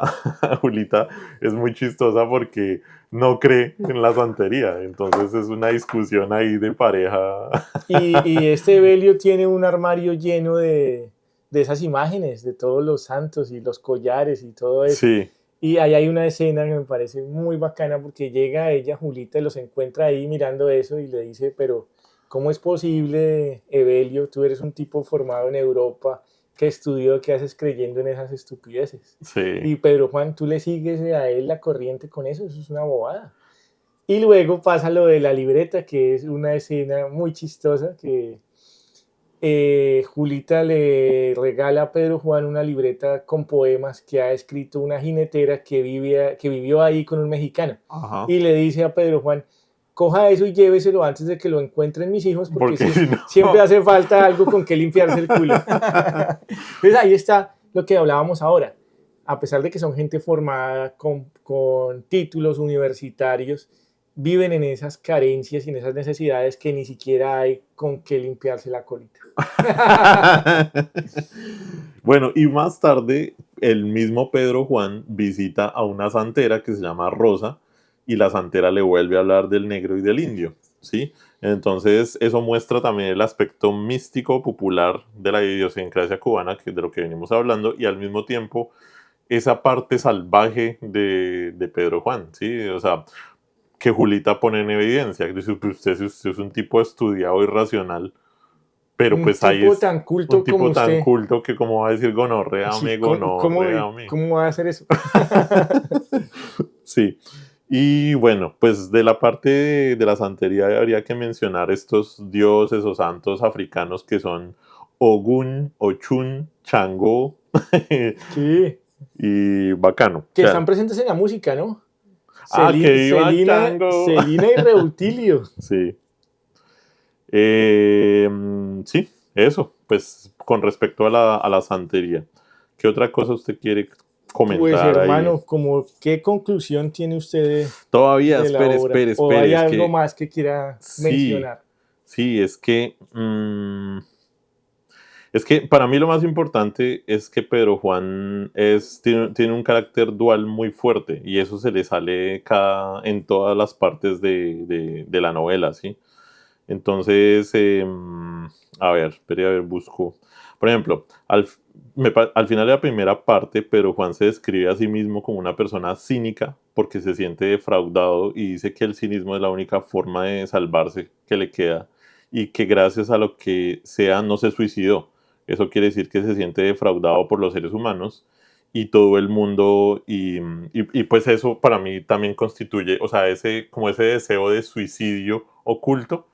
Julita es muy chistosa porque no cree en la santería, entonces es una discusión ahí de pareja. Y este Belio tiene un armario lleno de esas imágenes, de todos los santos y los collares y todo eso. Sí, Y ahí hay una escena que me parece muy bacana porque llega ella, Julita, y los encuentra ahí mirando eso y le dice, pero ¿cómo es posible, Evelio? Tú eres un tipo formado en Europa, que estudió, que haces creyendo en esas estupideces. sí. Y Pedro Juan, tú le sigues a él la corriente con eso es una bobada. Y luego pasa lo de la libreta, que es una escena muy chistosa, que Julita le regala a Pedro Juan una libreta con poemas que ha escrito una jinetera que vivió ahí con un mexicano. Ajá. Y le dice a Pedro Juan, coja eso y lléveselo antes de que lo encuentren mis hijos, porque Porque si no. siempre hace falta algo con que limpiarse el culo. Entonces ahí está lo que hablábamos ahora. A pesar de que son gente formada con títulos universitarios, viven en esas carencias y en esas necesidades que ni siquiera hay con qué limpiarse la colita. Bueno, y más tarde el mismo Pedro Juan visita a una santera que se llama Rosa, y la santera le vuelve a hablar del negro y del indio, ¿sí? Entonces eso muestra también el aspecto místico popular de la idiosincrasia cubana, que es de lo que venimos hablando, y al mismo tiempo esa parte salvaje de Pedro Juan, ¿sí? O sea, que Julita pone en evidencia, que dice, "Pues usted es un tipo estudiado y racional, Pero Un pues ahí tipo es tan culto un tipo como tan usted. culto que como va a decir gonorrea, Sí, amigo, gonorrea, amigo. ¿cómo va a hacer eso? Sí. Y bueno, pues de la parte de la santería habría que mencionar estos dioses o santos africanos que son Ogún, Ochun, Changó Sí, y Bacano. O que sea, están presentes en la música, ¿no? que viva Chango. Celina y Reutilio. Sí. Sí, eso, pues con respecto a la santería. ¿Qué otra cosa usted quiere Pues comentar ahí? hermano, como ¿qué conclusión tiene usted Todavía, de la espere, obra? espere, ¿O hay espere, es algo que más que quiera sí, mencionar? sí, es que para mí lo más importante es que Pedro Juan tiene un carácter dual muy fuerte y eso se le sale en todas las partes de la novela, ¿sí? Entonces, a ver, espere, a ver, busco. Por ejemplo, al final de la primera parte, Pedro Juan se describe a sí mismo como una persona cínica porque se siente defraudado y dice que el cinismo es la única forma de salvarse que le queda y que gracias a lo que sea no se suicidó. Eso quiere decir que se siente defraudado por los seres humanos y todo el mundo y pues eso para mí también constituye, o sea, como ese deseo de suicidio oculto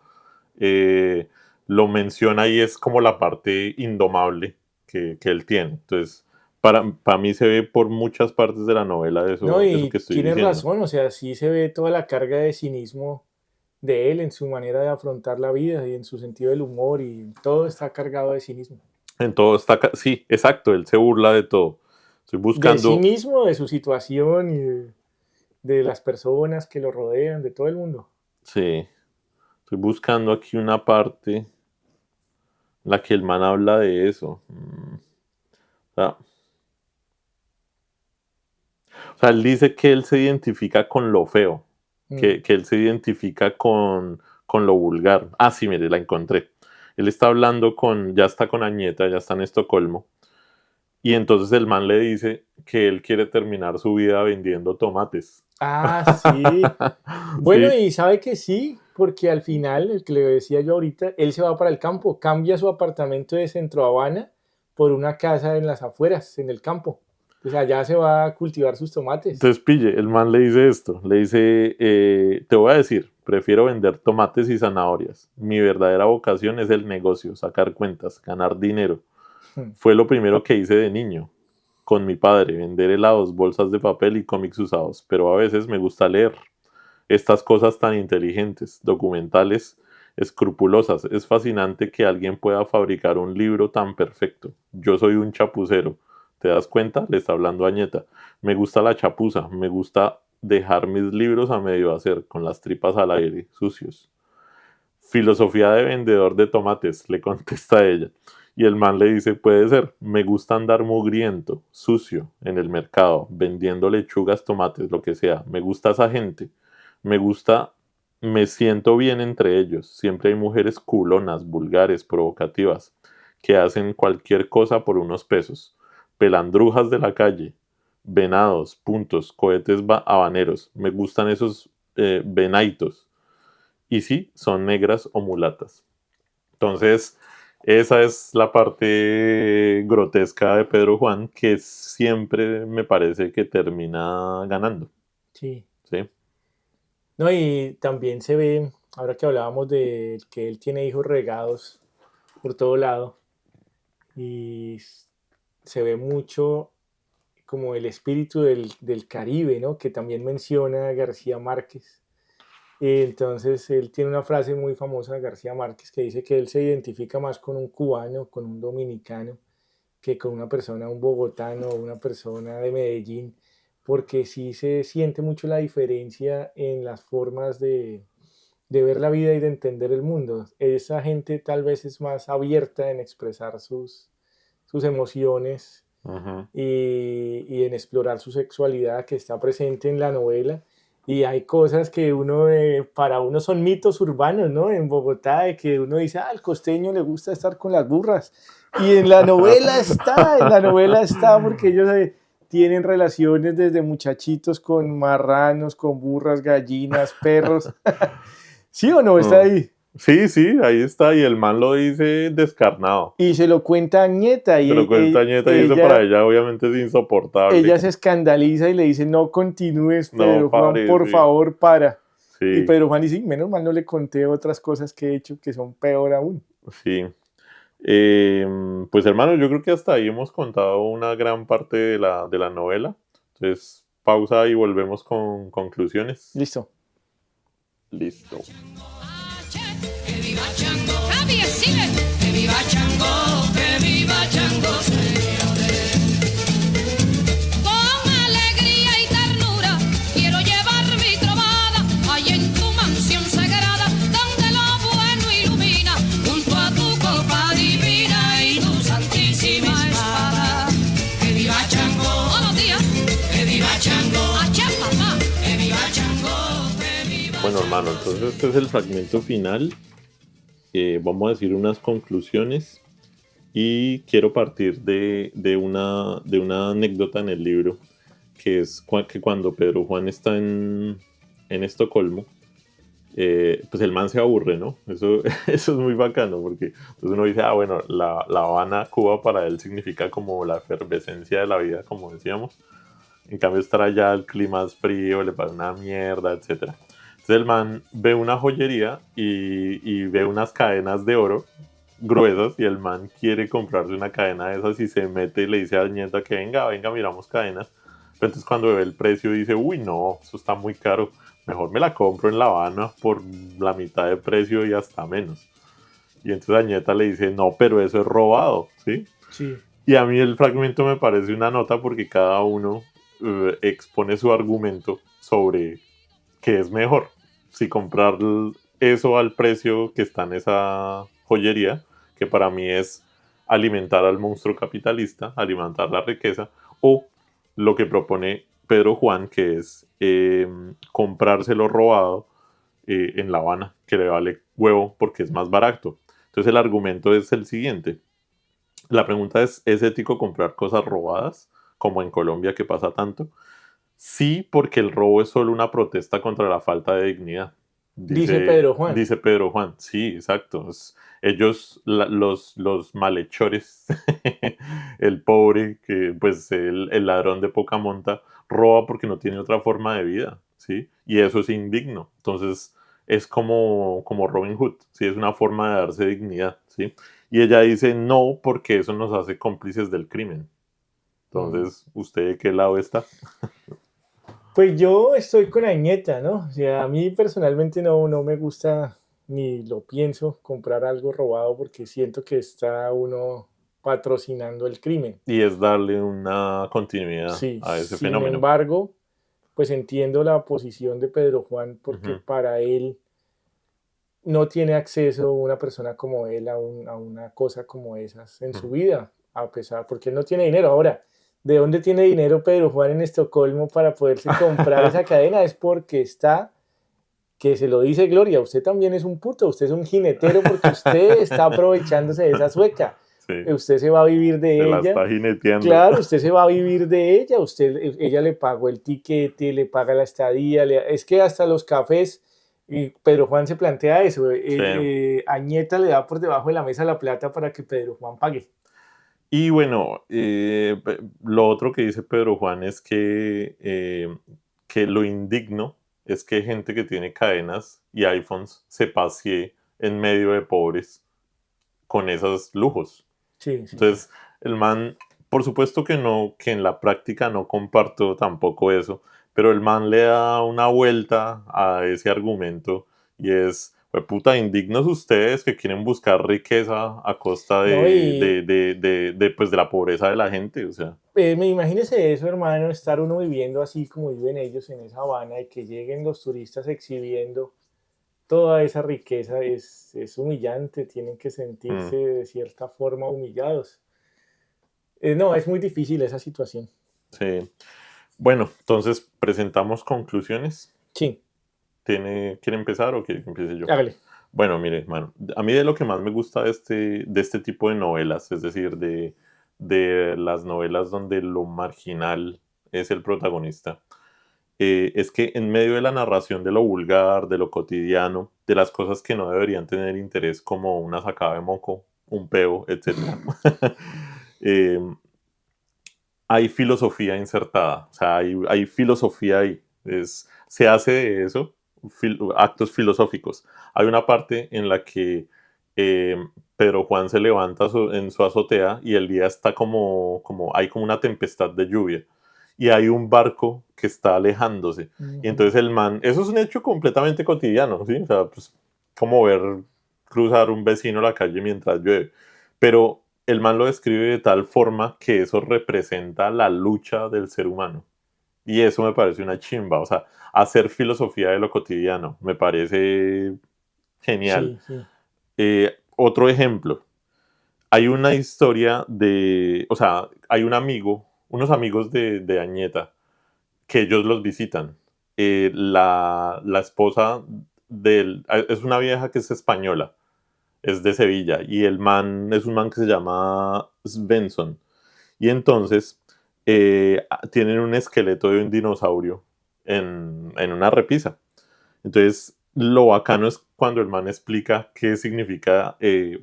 eh, lo menciona y es como la parte indomable que él tiene. Entonces, para mí se ve por muchas partes de la novela No, eso que y estoy tienes diciendo. razón, o sea, sí se ve toda la carga de cinismo de él en su manera de afrontar la vida y en su sentido del humor y todo está cargado de cinismo. En todo está, sí, exacto, él se burla de todo. Estoy De sí buscando, mismo, de su situación y de las personas que lo rodean, de todo el mundo. sí, estoy buscando aquí una parte en la que el man habla de eso. O sea, él dice que él se identifica con lo feo, Mm. que él se identifica con lo vulgar. Ah, sí, mire, la encontré. Él está hablando ya está con Añeta, ya está en Estocolmo. Y entonces el man le dice que él quiere terminar su vida vendiendo tomates. Ah, sí. Bueno, Sí, y sabe que sí, porque al final, el que le decía yo ahorita, él se va para el campo, cambia su apartamento de Centro Habana por una casa en las afueras, en el campo. Pues allá se va a cultivar sus tomates. entonces pille, el man le dice esto, le dice, te voy a decir, prefiero vender tomates y zanahorias. Mi verdadera vocación es el negocio, sacar cuentas, ganar dinero. Fue lo primero que hice de niño, con mi padre, vender helados, bolsas de papel y cómics usados, pero a veces me gusta leer estas cosas tan inteligentes, documentales, escrupulosas. Es fascinante que alguien pueda fabricar un libro tan perfecto. Yo soy un chapucero. ¿Te das cuenta? Le está hablando Añeta. Me gusta la chapuza, me gusta dejar mis libros a medio hacer, con las tripas al aire, sucios. Filosofía de vendedor de tomates, le contesta ella. Y el man le dice, puede ser, me gusta andar mugriento, sucio, en el mercado, vendiendo lechugas, tomates, lo que sea. Me gusta esa gente. Me gusta, me siento bien entre ellos. Siempre hay mujeres culonas, vulgares, provocativas, que hacen cualquier cosa por unos pesos. Pelandrujas de la calle, venados, puntos, cohetes habaneros. Me gustan esos venaitos. Y sí, son negras o mulatas. Entonces, esa es la parte grotesca de Pedro Juan que siempre me parece que termina ganando. Sí. ¿Sí? No, y también se ve, ahora que hablábamos de que él tiene hijos regados por todo lado, y se ve mucho como el espíritu del Caribe, ¿no? Que también menciona García Márquez. Entonces él tiene una frase muy famosa de García Márquez que dice que él se identifica más con un cubano, con un dominicano, que con una persona, un bogotano o una persona de Medellín, porque sí se siente mucho la diferencia en las formas de ver la vida y de entender el mundo. Esa gente tal vez es más abierta en expresar sus emociones Ujú. y en explorar su sexualidad que está presente en la novela. Y hay cosas que para uno son mitos urbanos, ¿no? En Bogotá, de que uno dice, al costeño le gusta estar con las burras. Y en la novela está porque ellos tienen relaciones desde muchachitos con marranos, con burras, gallinas, perros. ¿Sí o no? Está Mm. ahí. Sí, sí, ahí está. Y el man lo dice descarnado. Y se lo cuenta a Añeta y Se lo cuenta Añeta y eso para ella obviamente es insoportable. ella se escandaliza y le dice, no continúes, No, Pedro Juan, pare, por sí. favor, para. Y Sí, Pedro Juan dice, menos mal no le conté otras cosas que he hecho que son peor aún. sí. Pues hermano, yo creo que hasta ahí hemos contado una gran parte de la novela. Entonces, pausa y volvemos con conclusiones. Listo. Listo. Que viva Chango, Javier, sigue. que viva Chango, que viva Chango, señores. Con alegría y ternura quiero llevar mi trovada allá en tu mansión sagrada donde lo bueno ilumina Junto a tu copa divina y tu santísima espada. Que viva Chango, todos los días. que viva Chango, Achá, papá. que viva Chango, que viva. Bueno, hermano, entonces este es el fragmento final. Vamos a decir unas conclusiones y quiero partir de una anécdota en el libro, que es que cuando Pedro Juan está en Estocolmo, pues el man se aburre, ¿no? Eso es muy bacano, porque entonces uno dice, bueno, la Habana, Cuba para él significa como la efervescencia de la vida, como decíamos. En cambio estar allá, el clima es frío, le pasa una mierda, etcétera. Entonces el man ve una joyería y ve unas cadenas de oro gruesas y el man quiere comprarse una cadena de esas y se mete y le dice a Nieta que venga, miramos cadenas. Pero entonces cuando ve el precio dice, uy, no, eso está muy caro. Mejor me la compro en La Habana por la mitad de precio y hasta menos. Y entonces Añeta le dice, no, pero eso es robado, ¿sí? Sí. Y a mí el fragmento me parece una nota porque cada uno expone su argumento sobre qué es mejor. Si comprar eso al precio que está en esa joyería, que para mí es alimentar al monstruo capitalista, alimentar la riqueza, o lo que propone Pedro Juan, que es comprárselo robado en La Habana, que le vale huevo porque es más barato. Entonces el argumento es el siguiente. La pregunta ¿es ético comprar cosas robadas, como en Colombia que pasa tanto? Sí, porque el robo es solo una protesta contra la falta de dignidad. Dice Pedro Juan. Dice Pedro Juan, sí, exacto. Ellos, los malhechores, el pobre, que pues el ladrón de poca monta, roba porque no tiene otra forma de vida, ¿sí? Y eso es indigno. Entonces es como Robin Hood, ¿sí? Es una forma de darse dignidad, ¿sí? Y ella dice no, porque eso nos hace cómplices del crimen. Entonces, ¿usted de qué lado está? Pues yo estoy con Añeta, ¿no? O sea, a mí personalmente no me gusta ni lo pienso comprar algo robado porque siento que está uno patrocinando el crimen. Y es darle una continuidad Sí, a ese sin fenómeno. embargo, pues entiendo la posición de Pedro Juan porque Ujú. para él no tiene acceso una persona como él a una cosa como esas en su vida, a pesar, porque él no tiene dinero. Ahora, ¿de dónde tiene dinero Pedro Juan en Estocolmo para poderse comprar esa cadena? Es porque está, que se lo dice Gloria, usted también es un puto, usted es un jinetero porque usted está aprovechándose de esa sueca. Sí, Usted se va a vivir de se la ella. está jineteando. Claro, usted se va a vivir de ella, ella le pagó el tiquete, le paga la estadía, es que hasta los cafés, y Pedro Juan se plantea eso, Añeta le da por debajo de la mesa la plata para que Pedro Juan pague. Y bueno, lo otro que dice Pedro Juan es que lo indigno es que gente que tiene cadenas y iPhones se pasee en medio de pobres con esos lujos. Sí, sí. Entonces, el man, por supuesto que no, que en la práctica no comparto tampoco eso, pero el man le da una vuelta a ese argumento y es, puta, indignos ustedes que quieren buscar riqueza a costa No, pues, de la pobreza de la gente, o sea. Imagínese eso, hermano, estar uno viviendo así como viven ellos en esa Habana y que lleguen los turistas exhibiendo toda esa riqueza es humillante, tienen que sentirse de cierta forma humillados. No, es muy difícil esa situación. Sí. Bueno, entonces presentamos conclusiones. Sí, ¿Quiere empezar o quiere que empiece yo? hágale. Bueno, mire, hermano, a mí de lo que más me gusta de este tipo de novelas, es decir, de las novelas donde lo marginal es el protagonista, es que en medio de la narración de lo vulgar, de lo cotidiano, de las cosas que no deberían tener interés, como una sacada de moco, un peo, etc., eh, hay filosofía insertada, o sea, hay filosofía ahí. Se hace de eso actos filosóficos. Hay una parte en la que eh, Pedro Juan se levanta en su azotea y el día está hay como una tempestad de lluvia y hay un barco que está alejándose. Y entonces el man, eso es un hecho completamente cotidiano, ¿sí? O sea, pues, como ver cruzar un vecino la calle mientras llueve. Pero el man lo describe de tal forma que eso representa la lucha del ser humano. Y eso me parece una chimba, o sea, hacer filosofía de lo cotidiano, me parece genial. Sí, sí. Otro ejemplo, hay una historia o sea, hay unos amigos de Añeta, que ellos los visitan. La esposa es una vieja que es española, es de Sevilla, y el man es un man que se llama Svensson. Y entonces tienen un esqueleto de un dinosaurio en una repisa. Entonces, lo bacano es cuando el man explica qué significa,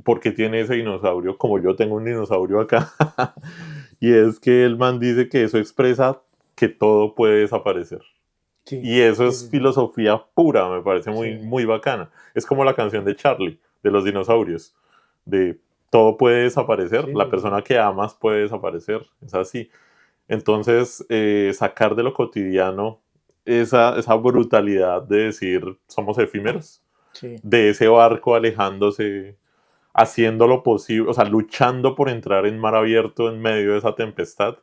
por qué tiene ese dinosaurio, como yo tengo un dinosaurio acá. Y es que el man dice que eso expresa que todo puede desaparecer. Sí, Y eso sí, es sí, sí. filosofía pura, me parece muy, Sí. muy bacana. Es como la canción de Charlie, de los dinosaurios, de todo puede desaparecer, Sí, la sí, sí. persona que amas puede desaparecer, es así. Entonces, sacar de lo cotidiano esa brutalidad de decir somos efímeros, Sí. de ese barco alejándose, haciendo lo posible, o sea, luchando por entrar en mar abierto en medio de esa tempestad.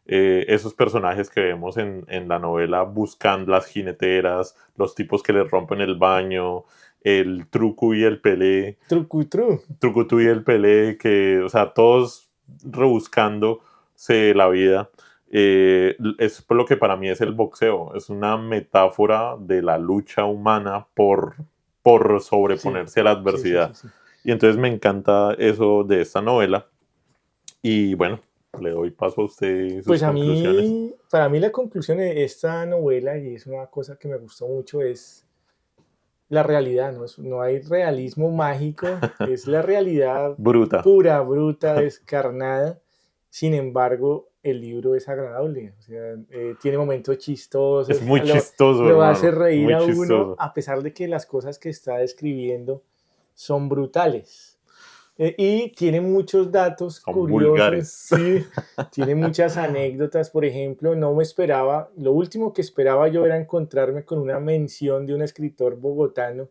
Esos personajes que vemos en la novela buscando las jineteras, los tipos que le rompen el baño, el truco y el pelé, Trucutru. trucutú y el pelé, que, o sea, todos rebuscándose la vida. Es por lo que para mí es el boxeo, es una metáfora de la lucha humana por Sí, sobreponerse a la sí, sí, sí, adversidad. sí. Y entonces me encanta eso de esta novela. Y bueno, le doy paso a usted y sus Pues conclusiones. para mí la conclusión de esta novela, y es una cosa que me gustó mucho, es la realidad, no hay realismo mágico, es la realidad Bruta. pura, bruta, descarnada. Sin embargo, el libro es agradable, o sea, tiene momentos Es chistosos, muy chistoso, lo hace hermano. reír Muy a uno, chistoso. a pesar de que las cosas que está describiendo son brutales. Y tiene muchos datos Son curiosos, vulgares. sí, tiene muchas anécdotas. Por ejemplo, no me esperaba, lo último que esperaba yo era encontrarme con una mención de un escritor bogotano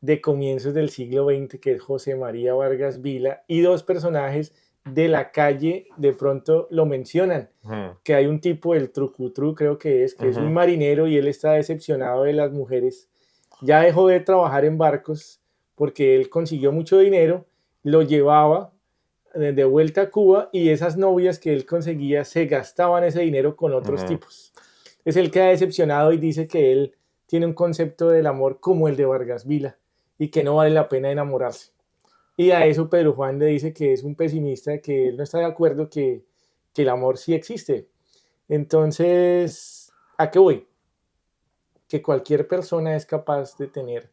de comienzos del siglo XX, que es José María Vargas Vila, y dos personajes de la calle de pronto lo mencionan, Ujú, que hay un tipo, el Trucutru creo que es un ujú, marinero y él está decepcionado de las mujeres, ya dejó de trabajar en barcos porque él consiguió mucho dinero, lo llevaba de vuelta a Cuba y esas novias que él conseguía se gastaban ese dinero con otros ujú. tipos. Es el que ha decepcionado y dice que él tiene un concepto del amor como el de Vargas Vila y que no vale la pena enamorarse. Y a eso Pedro Juan le dice que es un pesimista, que él no está de acuerdo, que el amor sí existe. Entonces, ¿a qué voy? Que cualquier persona es capaz de tener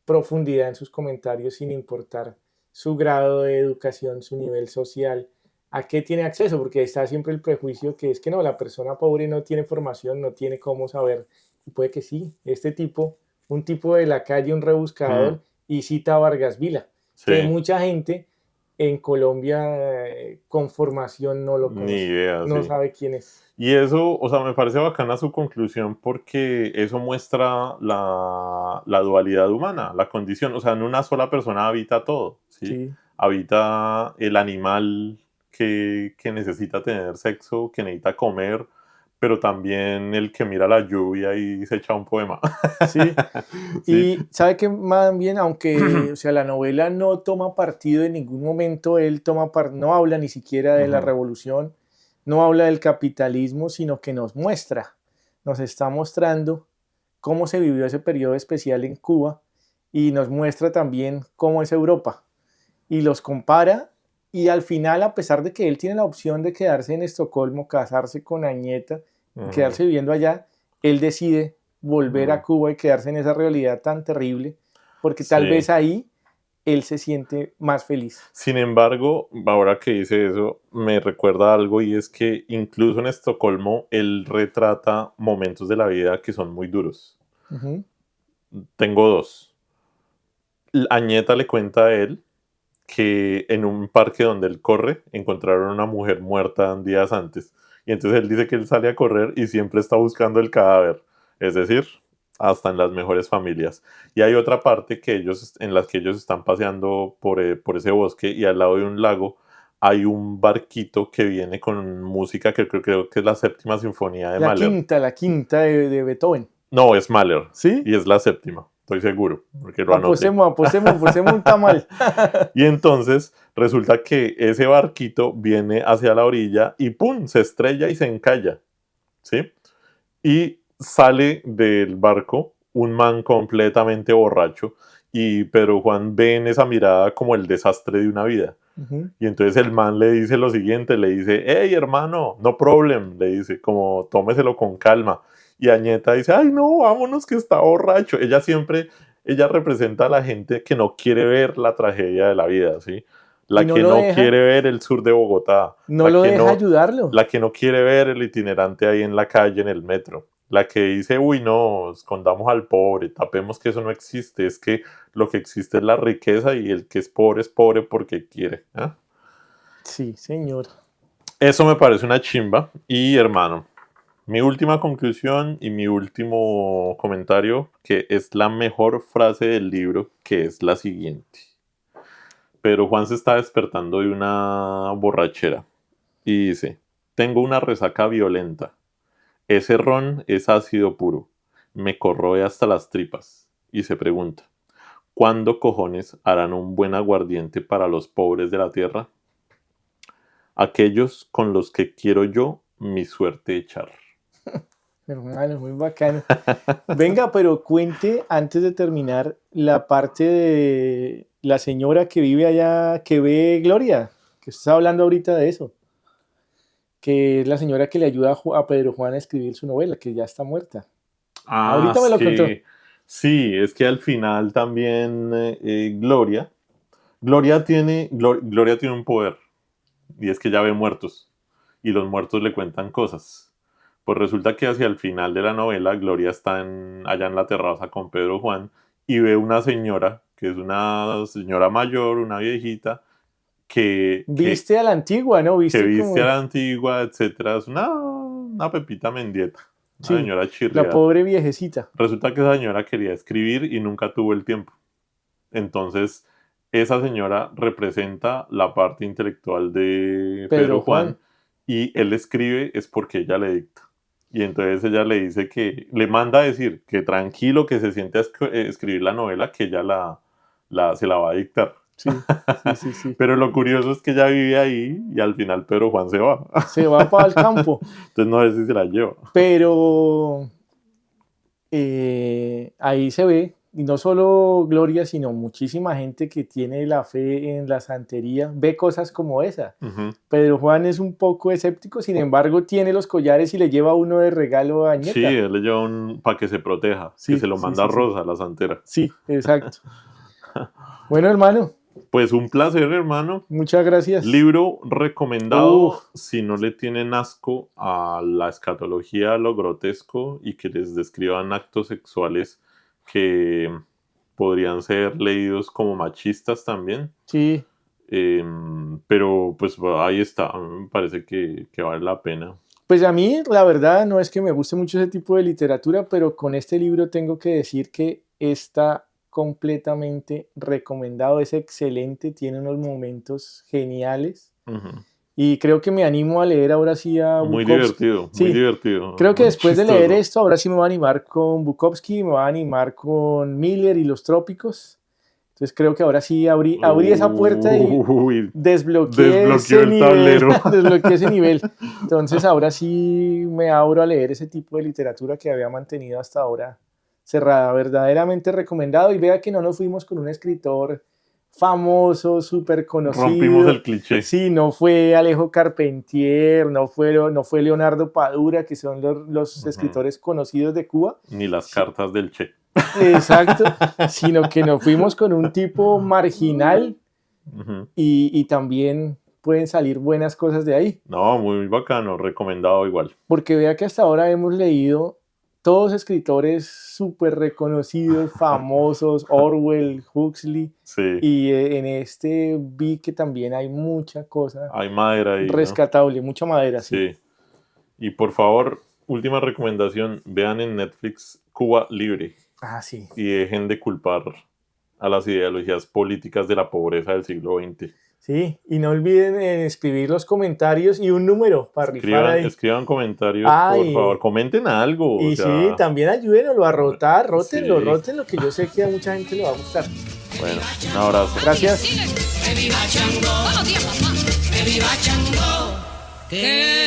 profundidad en sus comentarios sin importar su grado de educación, su nivel social, a qué tiene acceso, porque está siempre el prejuicio que es que no, la persona pobre no tiene formación, no tiene cómo saber, y puede que sí, este tipo, un tipo de la calle, un Mm, rebuscador, y cita a Vargas Vila, que sí, mucha gente en Colombia con formación no lo ni conoce, idea, no sí. sabe quién es. Y eso, o sea, me parece bacana su conclusión porque eso muestra la dualidad humana, la condición. O sea, en una sola persona habita todo, ¿sí? Sí, Habita el animal que necesita tener sexo, que necesita comer, pero también el que mira la lluvia y se echa un poema. sí. ¿Sí? Y sabe que más bien, aunque o sea, la novela no toma partido en ningún momento, él no habla ni siquiera de la Ujú, revolución, no habla del capitalismo, sino que nos muestra, nos está mostrando cómo se vivió ese periodo especial en Cuba y nos muestra también cómo es Europa y los compara y al final, a pesar de que él tiene la opción de quedarse en Estocolmo, casarse con Añeta y ujú. quedarse viviendo allá, él decide volver a Cuba y quedarse en esa realidad tan terrible, porque tal Sí. vez ahí él se siente más feliz. Sin embargo, ahora que dice eso, me recuerda algo y es que incluso en Estocolmo él retrata momentos de la vida que son muy duros. Ujú. Tengo dos. Añeta le cuenta a él que en un parque donde él corre encontraron una mujer muerta días antes. Y entonces él dice que él sale a correr y siempre está buscando el cadáver. Es decir, hasta en las mejores familias. Y hay otra parte en la que ellos están paseando por ese bosque y al lado de un lago hay un barquito que viene con música que creo que es la séptima sinfonía de Mahler. La quinta de Beethoven. No, es Mahler. ¿Sí? Y es la séptima, estoy seguro, porque lo anoté. Apostemos un tamal. Y entonces resulta que ese barquito viene hacia la orilla y ¡pum! Se estrella y se encalla, ¿sí? Y sale del barco un man completamente borracho y Pedro Juan ve en esa mirada como el desastre de una vida. Ujú. Y entonces el man le dice lo siguiente, le dice, hey hermano, no problem, le dice, como tómeselo con calma. Y Añeta dice, ay no, vámonos que está borracho. Ella representa a la gente que no quiere ver la tragedia de la vida, ¿sí? La Y no que lo no deja. quiere ver el sur de Bogotá. No la lo que deja ayudarlo. La que no quiere ver el itinerante ahí en la calle, en el metro. La que dice, uy, no, escondamos al pobre, tapemos que eso no existe. Es que lo que existe es la riqueza y el que es pobre porque quiere. ¿Ah? Sí, señor. Eso me parece una chimba. Y hermano, mi última conclusión y mi último comentario, que es la mejor frase del libro, que es la siguiente. Pero Juan se está despertando de una borrachera y dice, tengo una resaca violenta. Ese ron es ácido puro. Me corroe hasta las tripas. Y se pregunta, ¿cuándo cojones harán un buen aguardiente para los pobres de la tierra? Aquellos con los que quiero yo mi suerte echar. Hermano, muy bacano. Venga, pero cuente antes de terminar la parte de la señora que vive allá, que ve Gloria, que está hablando ahorita de eso, que es la señora que le ayuda a Pedro Juan a escribir su novela, que ya está muerta. Ahorita me lo contó. Sí, es que al final también Gloria tiene un poder y es que ella ve muertos y los muertos le cuentan cosas. Pues resulta que hacia el final de la novela Gloria está allá en la terraza con Pedro Juan y ve una señora, que es una señora mayor, una viejita, que Viste a la antigua, ¿no? viste Como a la antigua, etcétera. Es una Pepita Mendieta, una sí, señora chirriada. la pobre viejecita. Resulta que esa señora quería escribir y nunca tuvo el tiempo. Entonces, esa señora representa la parte intelectual de Pedro Juan y él escribe es porque ella le dicta. Y entonces ella le dice le manda a decir que tranquilo, que se siente a escribir la novela, que ella se la va a dictar. Sí. Pero lo curioso es que ella vive ahí y al final Pedro Juan se va. Se va para el campo. Entonces no sé si se la lleva. Pero ahí se ve, y no solo Gloria, sino muchísima gente que tiene la fe en la santería, ve cosas como esa. Uh-huh. Pedro Juan es un poco escéptico, sin embargo tiene los collares y le lleva uno de regalo a Añeta. Sí, él le lleva para que se proteja, que se lo manda Rosa, la santera. Sí, exacto. Bueno, hermano. Pues un placer, hermano. Muchas gracias. Libro recomendado si no le tienen asco a la escatología, a lo grotesco y que les describan actos sexuales que podrían ser leídos como machistas también. Sí. Pero pues ahí está, me parece que vale la pena. Pues a mí, la verdad, no es que me guste mucho ese tipo de literatura, pero con este libro tengo que decir que está completamente recomendado, es excelente, tiene unos momentos geniales. Uh-huh. Y creo que me animo a leer ahora sí a Bukowski. Muy divertido. Creo que después de leer esto, ahora sí me voy a animar con Bukowski, me voy a animar con Miller y los trópicos. Entonces creo que ahora sí abrí esa puerta y desbloqueé ese nivel. Desbloqueé ese nivel. Entonces ahora sí me abro a leer ese tipo de literatura que había mantenido hasta ahora cerrada. Verdaderamente recomendado. Y vea que no nos fuimos con un escritor famoso, súper conocido. Rompimos el cliché. Sí, no fue Alejo Carpentier, no fue Leonardo Padura, que son los escritores conocidos de Cuba. Ni las cartas del Che. Exacto, sino que nos fuimos con un tipo marginal y también pueden salir buenas cosas de ahí. No, muy bacano, recomendado igual. Porque vea que hasta ahora hemos leído todos escritores súper reconocidos, famosos, Orwell, Huxley, Sí. y en este vi que también hay mucha cosa Hay madera ahí, ¿no? rescatable, mucha madera, sí. Sí. Y por favor, última recomendación, vean en Netflix Cuba Libre Ah, sí. y dejen de culpar a las ideologías políticas de la pobreza del siglo XX. Sí, y no olviden escribir los comentarios y un número para rifar ahí. Escriban comentarios, Ay. por favor, comenten algo. Y o sea, sí, también ayúdenlo a rotar, rótenlo, Sí. rótenlo, que yo sé que a mucha gente le va a gustar. bueno, un abrazo. Gracias. Que viva Chango, buenos días, mamá. Que viva Chango, que